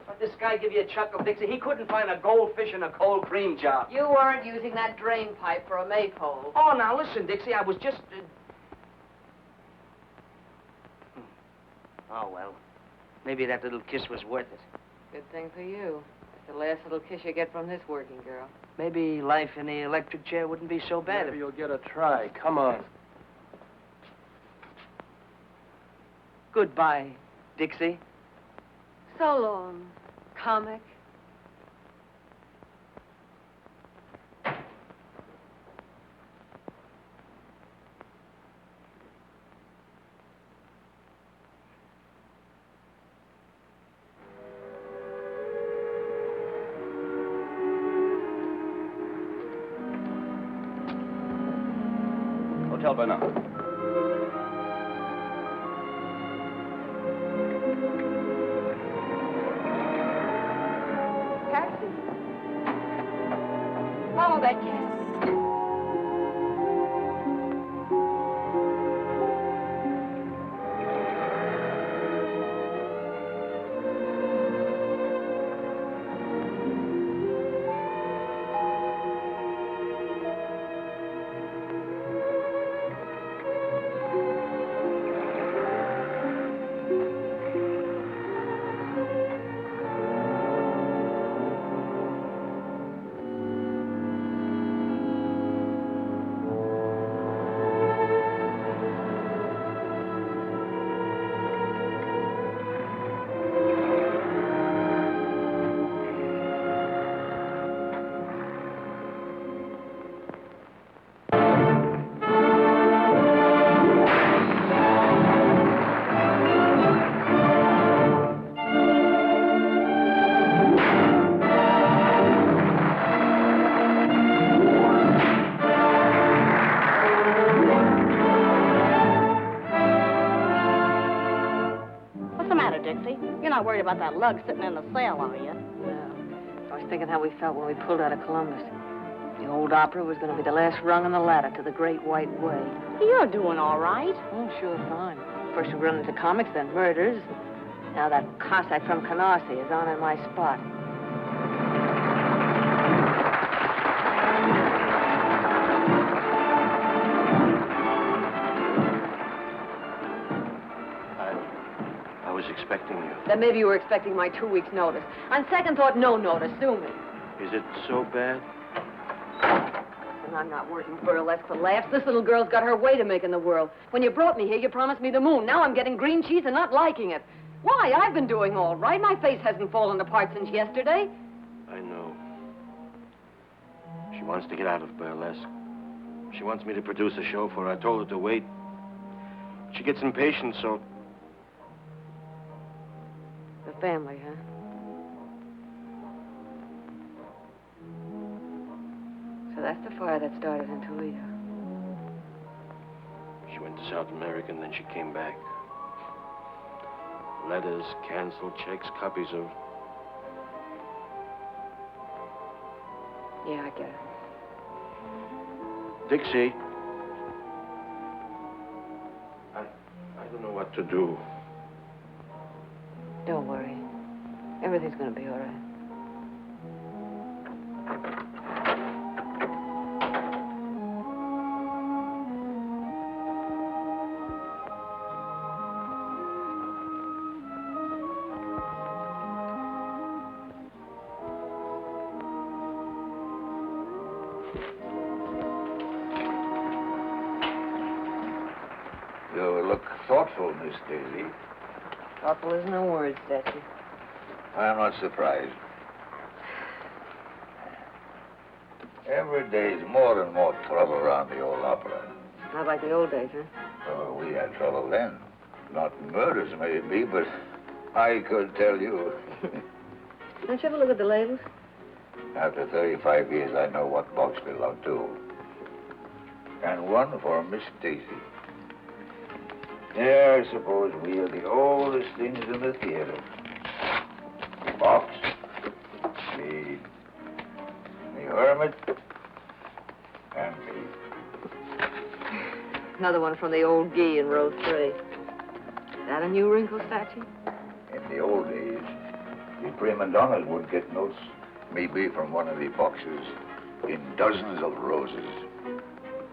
Let this guy give you a chuckle, Dixie. He couldn't find a goldfish in a cold cream jar. You weren't using that drain pipe for a maypole. Oh, now listen, Dixie. I was just... Oh, well. Maybe that little kiss was worth it. Good thing for you. It's the last little kiss you get from this working girl. Maybe life in the electric chair wouldn't be so bad. Maybe you'll get a try. Come on. Goodbye, Dixie. So long, comic. Hotel by now. Taxi. Follow that cab. not worried about that lug sitting in the cell, are you? No. I was thinking how we felt when we pulled out of Columbus. The old opera was going to be the last rung on the ladder to the Great White Way. You're doing all right. Oh, sure, fine. First we run into comics, then murders. Now that Cossack from Canarsie is on in my spot. I was expecting you. Then maybe you were expecting my 2 weeks' notice. On second thought, no notice. Sue me. Is it so bad? And I'm not working burlesque for laughs. This little girl's got her way to make in the world. When you brought me here, you promised me the moon. Now I'm getting green cheese and not liking it. Why? I've been doing all right. My face hasn't fallen apart since yesterday. I know. She wants to get out of burlesque. She wants me to produce a show for her. I told her to wait. She gets impatient, so... The family, huh? So that's the fire that started in Toledo. She went to South America and then she came back. Letters, canceled checks, copies of... Yeah, I get it. Dixie. I don't know what to do. Don't worry. Everything's gonna be all right. You look thoughtful, Miss Daisy. Thoughtful is no word, Stetson. I'm not surprised. Every day's more and more trouble around the old opera. Not like the old days, huh? Oh, we had trouble then. Not murders, maybe, but I could tell you. Don't you ever look at the labels? After 35 years, I know what box belonged to. And one for Miss Daisy. Yeah, I suppose we are the oldest things in the theater. The box, the hermit, and me. Another one from the old Gee in row 3. Is that a new wrinkle statue? In the old days, the prima donnas would get notes, maybe from one of the boxes, in dozens of roses.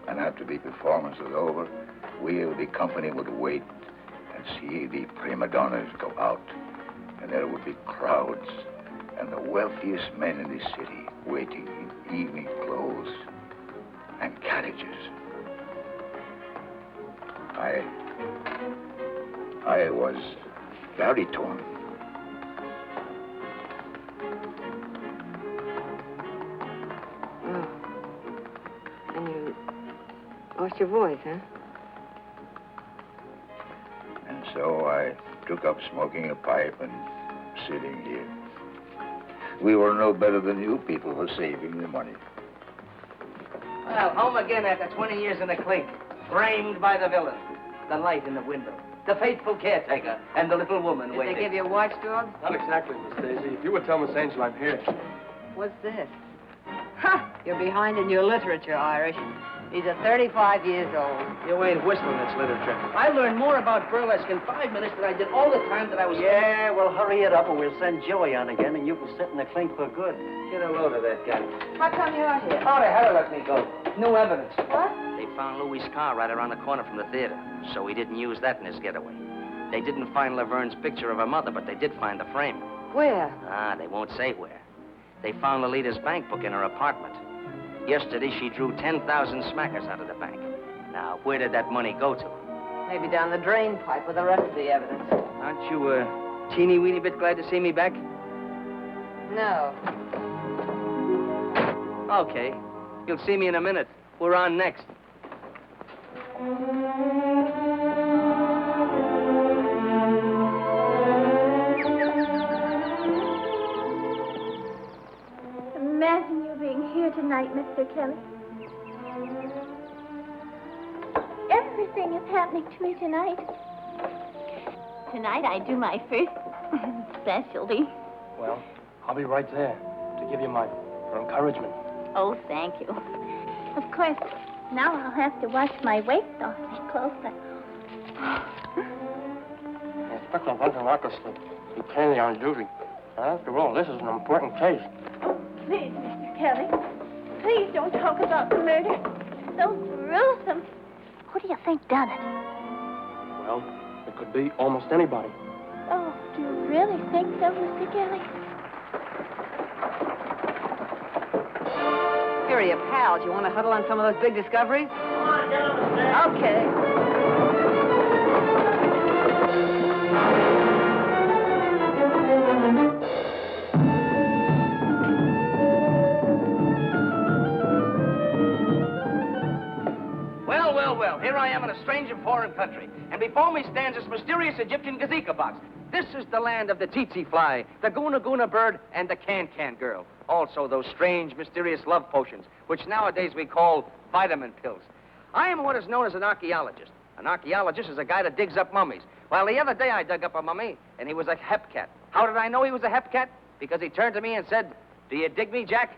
And after the performance was over, the company would wait and see the prima donnas go out. And there would be crowds and the wealthiest men in the city waiting in evening clothes and carriages. I was very torn. Oh. And you lost your voice, huh? And so I took up smoking a pipe and sitting here. We were no better than you people for saving the money. Well, home again after 20 years in the clink. Framed by the villain. The light in the window. The faithful caretaker. And the little woman waiting. Did they give you a watchdog? Not exactly, Miss Daisy. If you would tell Miss Angel I'm here. What's this? Ha! You're behind in your literature, Irish. These are 35 years old. You ain't whistling, it's literature. I learned more about burlesque in 5 minutes than I did all the time that I was... Yeah, well, hurry it up or we'll send Joey on again and you can sit in the clink for good. Get a load of that guy. How come you're here? Oh, they had to let me go. No evidence. What? They found Louis' car right around the corner from the theater, so he didn't use that in his getaway. They didn't find Laverne's picture of her mother, but they did find the frame. Where? Ah, they won't say where. They found Lolita's bank book in her apartment. Yesterday, she drew 10,000 smackers out of the bank. Now, where did that money go to? Maybe down the drain pipe with the rest of the evidence. Aren't you a teeny-weeny bit glad to see me back? No. Okay. You'll see me in a minute. We're on next. Imagine you being here tonight, Mr. Kelly. Everything is happening to me tonight. Tonight I do my first specialty. Well, I'll be right there to give you my encouragement. Oh, thank you. Of course, now I'll have to watch my weight awfully closely. Especially once in like us to be plainly on duty. After all, this is an important case. Please, Mr. Kelly, please don't talk about the murder. So gruesome. Who do you think done it? Well, it could be almost anybody. Oh, do you really think so, Mr. Kelly? Here are you pals. You want to huddle on some of those big discoveries? Come on, get on the stage. Okay. Well, well, well, here I am in a strange and foreign country, and before me stands this mysterious Egyptian gazika box. This is the land of the tsetse fly, the guna guna bird, and the can-can girl. Also those strange, mysterious love potions, which nowadays we call vitamin pills. I am what is known as an archaeologist. An archaeologist is a guy that digs up mummies. Well, the other day I dug up a mummy, and he was a hepcat. How did I know he was a hepcat? Because he turned to me and said, "Do you dig me, Jack?"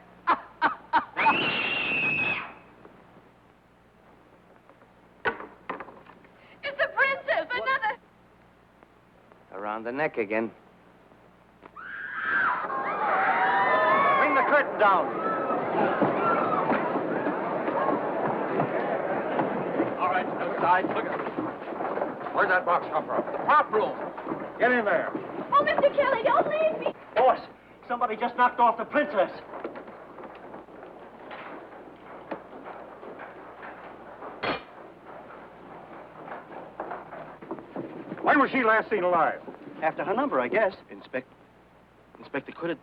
It's the princess! Another! Around the neck again. Bring the curtain down. All right, outside. Look at it. Where'd that box come from? The prop room. Get in there. Oh, Mr. Kelly, don't leave me. Boss, somebody just knocked off the princess. When was she last seen alive? After her number, I guess. Inspector, could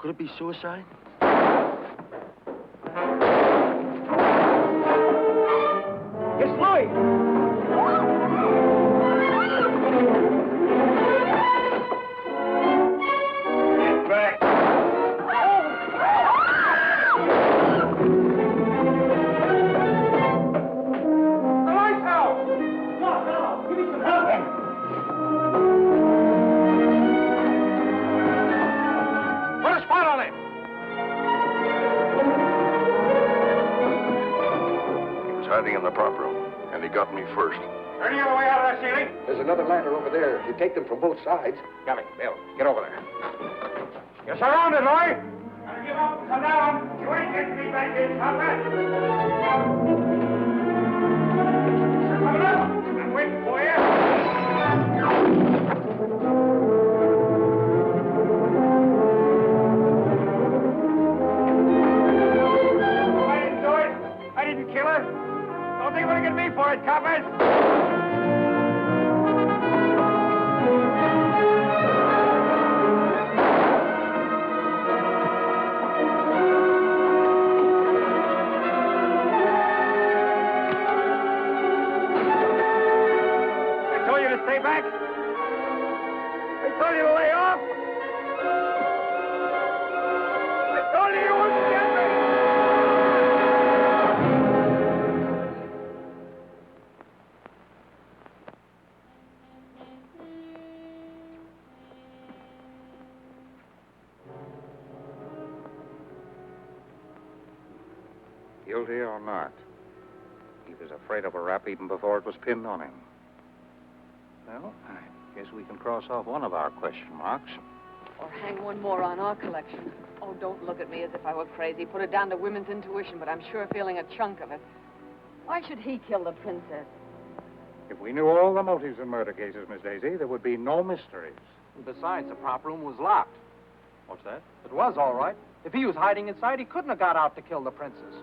it be suicide? It's Louis! Get back! The lights out! No, give me some help! Put a spot on him! He was hiding in the prop room, and he got me first. Any other way out of that ceiling? There's another ladder over there. You take them from both sides. Coming, Bill. Get over there. You're surrounded, Lloyd. Gotta give up. Come down. You ain't getting me back in, comrade. Coming up. I'm waiting for you. I didn't do it. I didn't kill her. Don't think you're gonna get me for it, comrade. I told you to stay back. I told you to lay off. I told you you wouldn't get me. Guilty or not? He was afraid of a rap even before it was pinned on him. Well, I guess we can cross off one of our question marks. Or hang one more on our collection. Oh, don't look at me as if I were crazy. Put it down to women's intuition, but I'm sure feeling a chunk of it. Why should he kill the princess? If we knew all the motives in murder cases, Miss Daisy, there would be no mysteries. Besides, the prop room was locked. What's that? It was all right. If he was hiding inside, he couldn't have got out to kill the princess.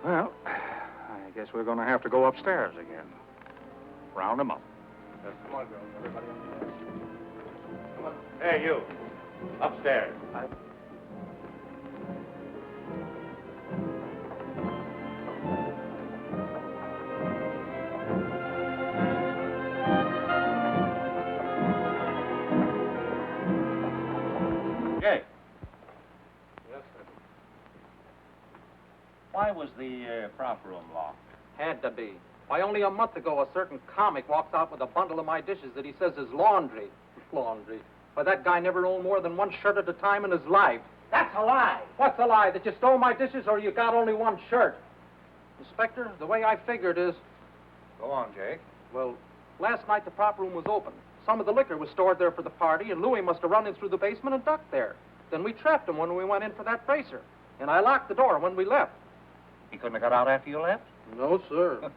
Well, I guess we're going to have to go upstairs again. Round them up. Come on, girls. Everybody upstairs. Come on. Hey, you. Upstairs. Jay. Yes, sir. Why was the prop room locked? Had to be. Why, only a month ago, a certain comic walks out with a bundle of my dishes that he says is laundry. Laundry. Why, that guy never owned more than one shirt at a time in his life. That's a lie. What's a lie? That you stole my dishes or you got only one shirt? Inspector, the way I figured is... Go on, Jake. Well, last night the prop room was open. Some of the liquor was stored there for the party, and Louis must have run in through the basement and ducked there. Then we trapped him when we went in for that bracer. And I locked the door when we left. He couldn't have got out after you left? No, sir.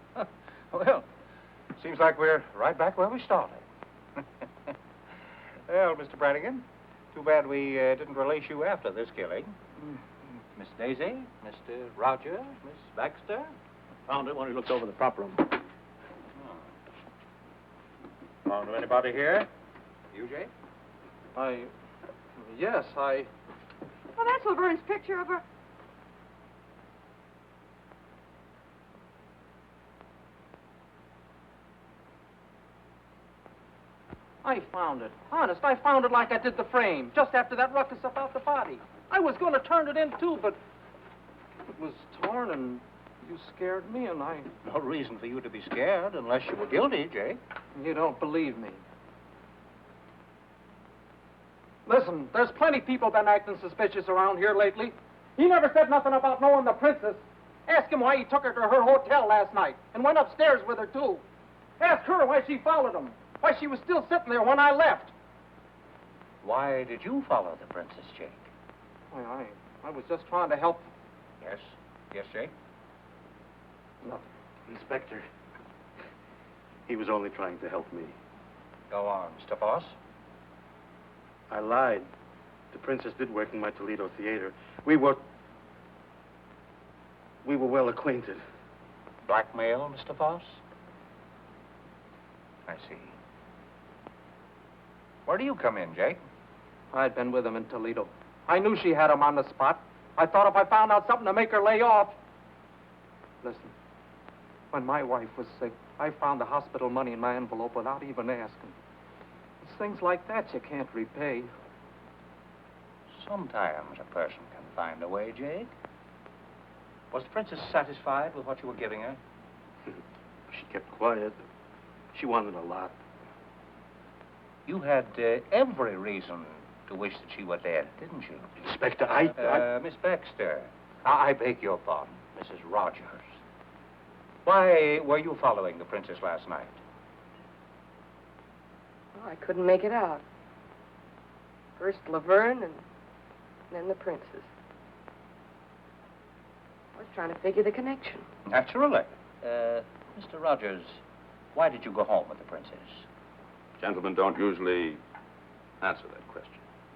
Well, seems like we're right back where we started. Well, Mr. Brannigan, too bad we didn't release you after this killing. Miss Daisy, Mr. Rogers, Miss Baxter? Found it when he looked over the prop room. Found anybody here? You, Jake? Yes, Well, that's Laverne's picture of her. I found it. Honest, I found it like I did the frame, just after that ruckus about the body. I was going to turn it in, too, but it was torn, and you scared me, and I... No reason for you to be scared unless you were guilty, Jake. You don't believe me. Listen, there's plenty people been acting suspicious around here lately. He never said nothing about knowing the princess. Ask him why he took her to her hotel last night and went upstairs with her, too. Ask her why she followed him. Why she was still sitting there when I left. Why did you follow the princess, Jake? Why, I was just trying to help. Yes? Yes, Jake? No. Inspector, he was only trying to help me. Go on, Mr. Foss. I lied. The princess did work in my Toledo theater. We were well acquainted. Blackmail, Mr. Foss? I see. Where do you come in, Jake? I'd been with him in Toledo. I knew she had him on the spot. I thought if I found out something to make her lay off... Listen, when my wife was sick, I found the hospital money in my envelope without even asking. It's things like that you can't repay. Sometimes a person can find a way, Jake. Was the princess satisfied with what you were giving her? She kept quiet. She wanted a lot. You had every reason to wish that she were dead, didn't you? Inspector, Miss Baxter. I beg your pardon, Mrs. Rogers. Why were you following the princess last night? Oh, I couldn't make it out. First Laverne and then the princess. I was trying to figure the connection. Naturally. Mr. Rogers, why did you go home with the princess? Gentlemen don't usually answer that question.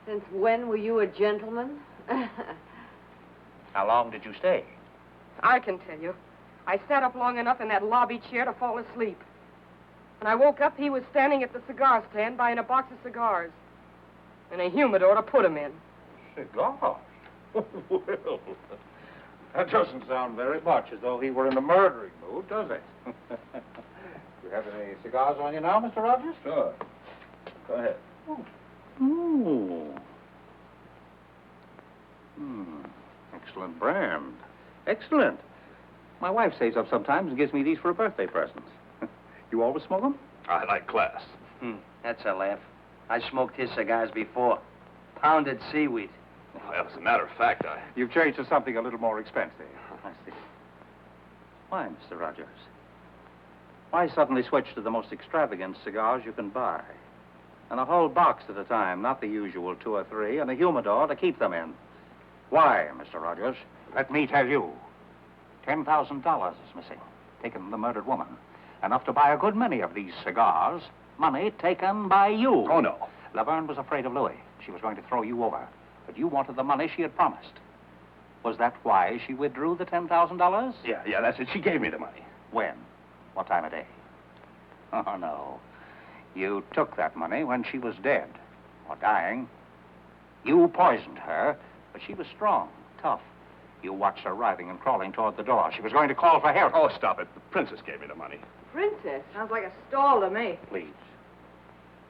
Since when were you a gentleman? How long did you stay? I can tell you. I sat up long enough in that lobby chair to fall asleep. When I woke up, he was standing at the cigar stand buying a box of cigars. And a humidor to put them in. Cigars? Well, that doesn't sound very much as though he were in a murdering mood, does it? You have any cigars on you now, Mr. Rogers? Sure. Go ahead. Ooh. Excellent brand. Excellent. My wife saves up sometimes and gives me these for a birthday present. You always smoke them? I like class. That's a laugh. I smoked his cigars before. Pounded seaweed. Well, as a matter of fact, You've changed to something a little more expensive. I see. Why, Mr. Rogers? Why suddenly switch to the most extravagant cigars you can buy? And a whole box at a time, not the usual 2 or 3, and a humidor to keep them in. Why, Mr. Rogers? Let me tell you. $10,000 is missing, taken from the murdered woman. Enough to buy a good many of these cigars. Money taken by you. Oh, no. Laverne was afraid of Louis. She was going to throw you over. But you wanted the money she had promised. Was that why she withdrew the $10,000? Yeah, that's it. She gave me the money. When? What time of day? Oh, no. You took that money when she was dead, or dying. You poisoned her, but she was strong, tough. You watched her writhing and crawling toward the door. She was going to call for help. Oh, stop it. The princess gave me the money. Princess? Sounds like a stall to me. Please.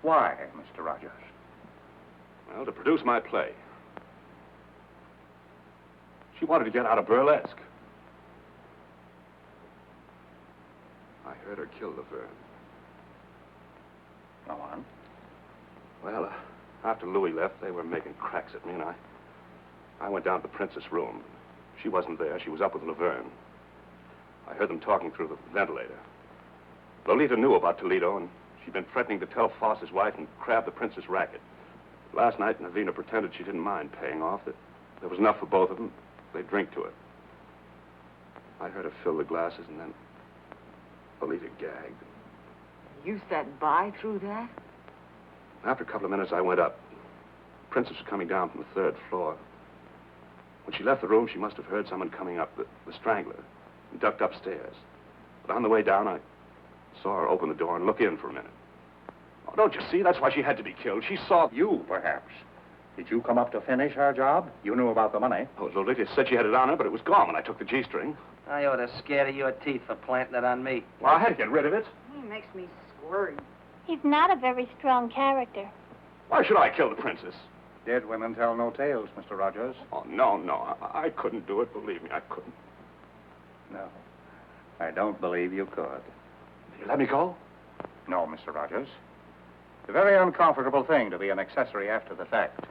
Why, Mr. Rogers? Well, to produce my play. She wanted to get out of burlesque. I heard her kill Laverne. Go on. Well, after Louis left, they were making cracks at me, and I went down to the princess' room. She wasn't there. She was up with Laverne. I heard them talking through the ventilator. Lolita knew about Toledo, and she'd been threatening to tell Foss's wife and crab the princess' racket. Last night, Navina pretended she didn't mind paying off, that there was enough for both of them. They'd drink to it. I heard her fill the glasses, and then Lolita gagged. You sat by through that? After a couple of minutes, I went up. The princess was coming down from the 3rd floor. When she left the room, she must have heard someone coming up, the strangler, and ducked upstairs. But on the way down, I saw her open the door and look in for a minute. Oh, don't you see? That's why she had to be killed. She saw... You, perhaps. Did you come up to finish her job? You knew about the money. Oh, Lolita said she had it on her, but it was gone when I took the G-string. I ought to scared of your teeth for planting it on me. Well, I had to get rid of it. He makes me squirm. He's not a very strong character. Why should I kill the princess? Dead women tell no tales, Mr. Rogers. Oh, no. I couldn't do it. Believe me, I couldn't. No. I don't believe you could. You let me go? No, Mr. Rogers. It's a very uncomfortable thing to be an accessory after the fact.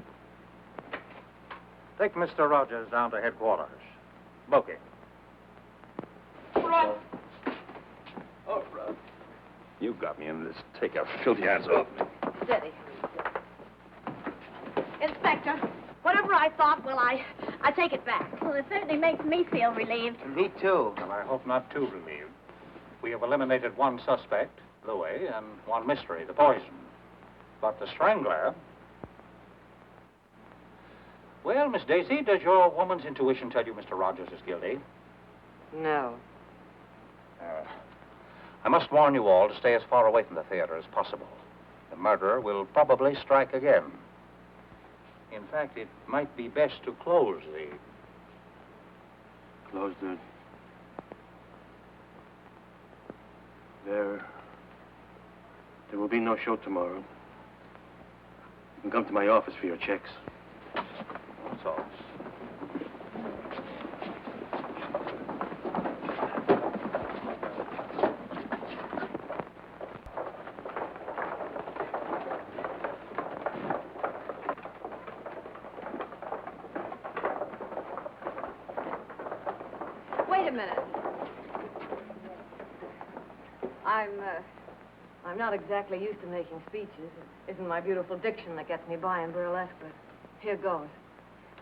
Take Mr. Rogers down to headquarters. Book him. Run! Oh, Run. You got me in this. Take your filthy hands off me. Steady. Inspector, whatever I thought, well, I take it back. Well, it certainly makes me feel relieved. Me too. Well, I hope not too relieved. We have eliminated one suspect, Louis, and one mystery, the poison. But the strangler... Well, Miss Daisy, does your woman's intuition tell you Mr. Rogers is guilty? No. I must warn you all to stay as far away from the theater as possible. The murderer will probably strike again. In fact, it might be best to close the... Close the... There will be no show tomorrow. You can come to my office for your checks. That's all. Wait a minute. I'm not exactly used to making speeches. It isn't my beautiful diction that gets me by in burlesque, but here goes.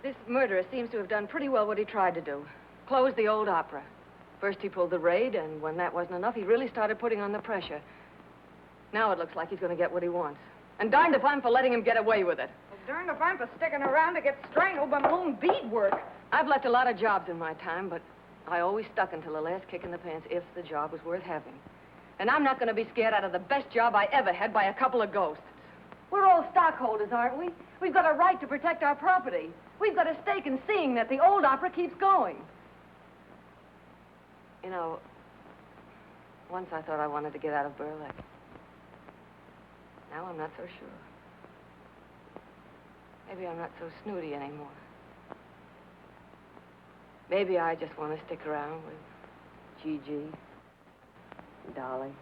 This murderer seems to have done pretty well what he tried to do. Close the old opera. First he pulled the raid, and when that wasn't enough, he really started putting on the pressure. Now it looks like he's going to get what he wants. And darned if I'm for letting him get away with it. Well, darned if I'm for sticking around to get strangled by my own beadwork. I've left a lot of jobs in my time, but I always stuck until the last kick in the pants if the job was worth having. And I'm not going to be scared out of the best job I ever had by a couple of ghosts. We're all stockholders, aren't we? We've got a right to protect our property. We've got a stake in seeing that the old opera keeps going. You know, once I thought I wanted to get out of burlesque. Now I'm not so sure. Maybe I'm not so snooty anymore. Maybe I just want to stick around with Gigi, and Dolly,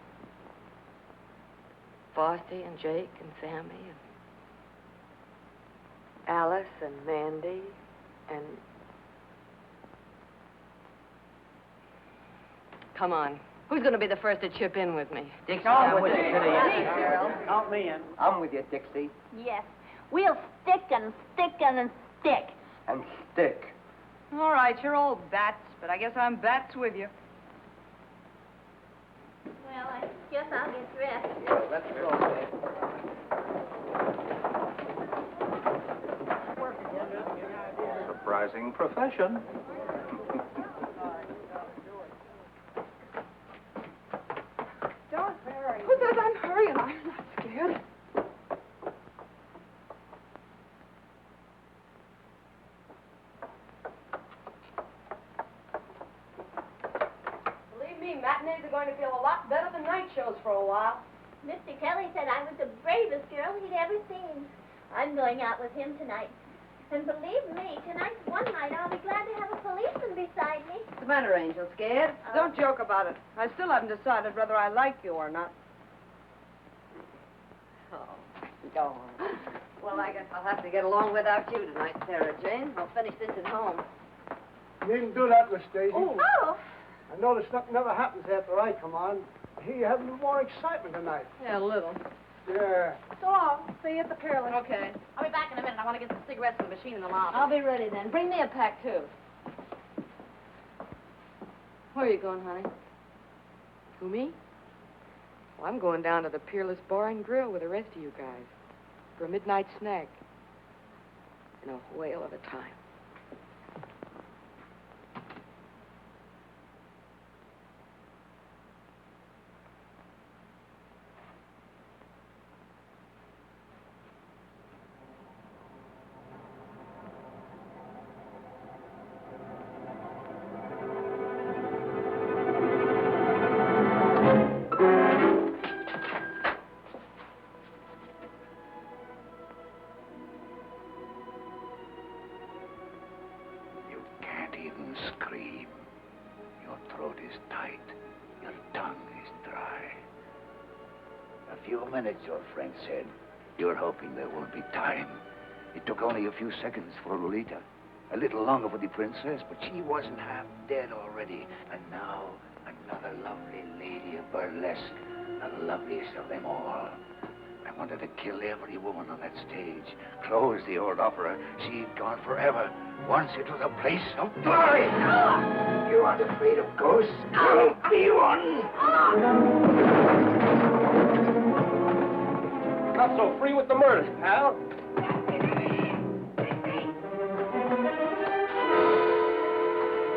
Frosty and Jake and Sammy and Alice and Mandy and... Come on. Who's going to be the first to chip in with me? Dixie, I'm with you to the end. Girl. Count me in. I'm with you, Dixie. Yes. We'll stick and stick and stick. And stick. All right, you're all bats, but I guess I'm bats with you. Well, I guess I'll get dressed. Yeah, let's go. Surprising profession. Who says I'm hurrying? I'm not scared. Believe me, matinees are going to feel a lot better than night shows for a while. Mr. Kelly said I was the bravest girl he'd ever seen. I'm going out with him tonight. And believe me, tonight's one night I'll be glad to have a policeman beside me. the matter, Angel? Scared? Don't joke about it. I still haven't decided whether I like you or not. Oh, go on. Well, I guess I'll have to get along without you tonight, Sarah Jane. I'll finish this at home. You needn't do that, Miss Daisy. Oh. I notice nothing ever happens after I come on. I hear you have a little more excitement tonight. Yeah, a little. Yeah. So long. See you at the Peerless. Okay. I'll be back in a minute. I want to get some cigarettes from the machine in the lobby. I'll be ready then. Bring me a pack, too. Where are you going, honey? Who, me? Well, I'm going down to the Peerless Bar and Grill with the rest of you guys for a midnight snack. And a whale of a time. Scream. Your throat is tight. Your tongue is dry. A few minutes, your friend said. You're hoping there won't be time. It took only a few seconds for Lolita. A little longer for the princess, but she wasn't half dead already. And now, another lovely lady of burlesque. The loveliest of them all. I wanted to kill every woman on that stage. Close the old opera. She'd gone forever. Once it was a place of glory. You aren't afraid of ghosts? I'll be one. Not so free with the murders, pal.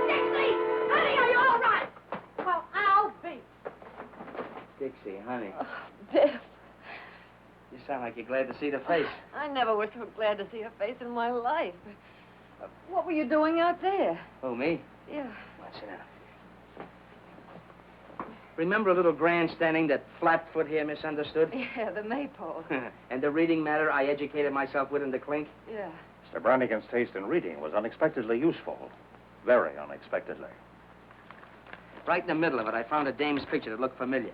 Dixie! Honey, are you all right? Well, I'll be. Dixie, honey. Biff, You sound like you're glad to see the face. I never was so glad to see a face in my life. What were you doing out there? Oh, me? Yeah. Watch it out. Remember a little grandstanding that flatfoot here misunderstood? Yeah, the maypole. And the reading matter I educated myself with in the clink? Yeah. Mr. Brannigan's taste in reading was unexpectedly useful. Very unexpectedly. Right in the middle of it, I found a dame's picture that looked familiar.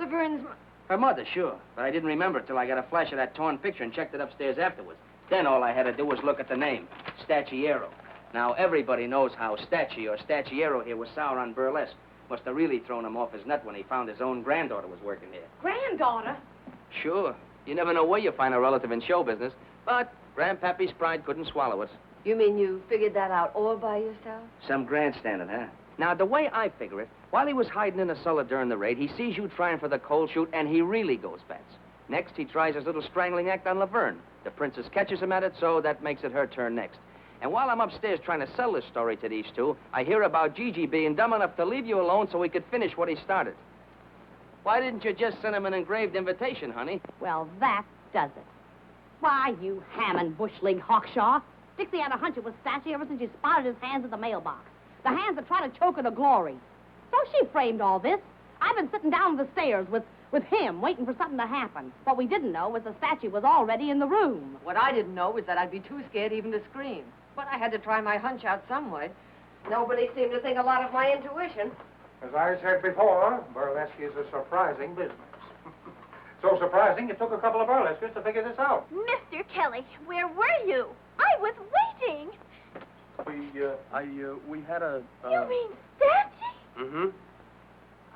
Laverne's... Her mother, sure. But I didn't remember it till I got a flash of that torn picture and checked it upstairs afterwards. Then all I had to do was look at the name, Stacciero. Now, everybody knows how Stacci or Stacciero here was sour on burlesque. Must have really thrown him off his nut when he found his own granddaughter was working here. Granddaughter? Sure. You never know where you find a relative in show business. But Grandpappy's pride couldn't swallow it. You mean you figured that out all by yourself? Some grandstanding, huh? Now, the way I figure it, while he was hiding in the cellar during the raid, he sees you trying for the cold shoot, and he really goes bats. Next, he tries his little strangling act on Laverne. The princess catches him at it, so that makes it her turn next. And while I'm upstairs trying to sell this story to these two, I hear about Gigi being dumb enough to leave you alone so he could finish what he started. Why didn't you just send him an engraved invitation, honey? Well, that does it. Why, you ham and bush-league hawkshaw. Dixie had a hunch it was Stacci ever since she spotted his hands at the mailbox. The hands that try to choke her to glory. So she framed all this. I've been sitting down the stairs with him, waiting for something to happen. What we didn't know was the statue was already in the room. What I didn't know was that I'd be too scared even to scream. But I had to try my hunch out some way. Nobody seemed to think a lot of my intuition. As I said before, burlesque is a surprising business. So surprising, it took a couple of burlesquers to figure this out. Mr. Kelly, where were you? I was waiting. We had a... You mean Stacci? Mm-hmm.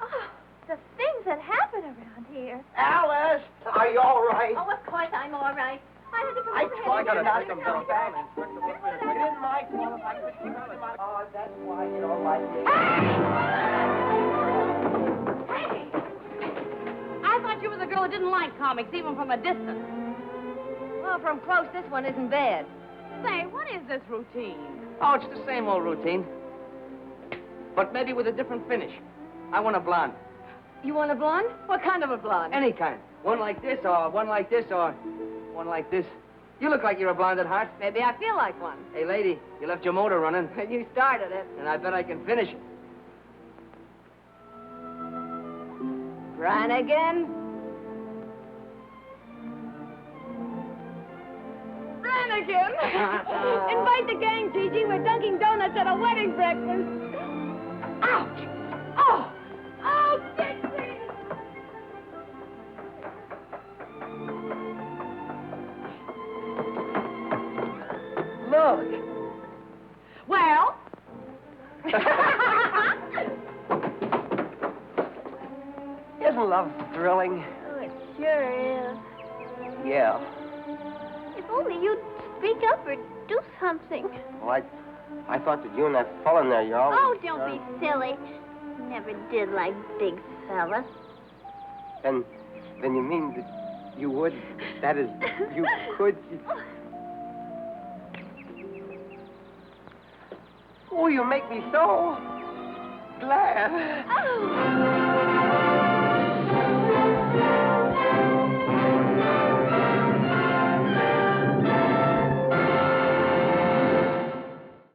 Oh, the things that happen around here. Alice, are you all right? Oh, of course I'm all right. I had to come I over told you here. not to come back. You didn't like me. Oh, that's why you don't like me. I thought you were the girl who didn't like comics, even from a distance. Well, from close, this one isn't bad. Say, what is this routine? Oh, it's the same old routine. But maybe with a different finish. I want a blonde. You want a blonde? What kind of a blonde? Any kind. One like this, or one like this, or one like this. You look like you're a blonde at heart. Maybe I feel like one. Hey, lady, you left your motor running. You started it. And I bet I can finish it. Brannigan? Brannigan! Invite the gang, Gigi. We're dunking donuts at a wedding breakfast. Ouch! Oh! Oh, Dixie! Look. Well? Isn't love thrilling? Oh, it sure is. Yeah. If only you'd speak up or do something. Well, I thought that you and that fella in there, you always... Oh, don't be silly. Never did like big fellas. Then you mean that you would... That is, you could... Oh, you make me so glad. Oh.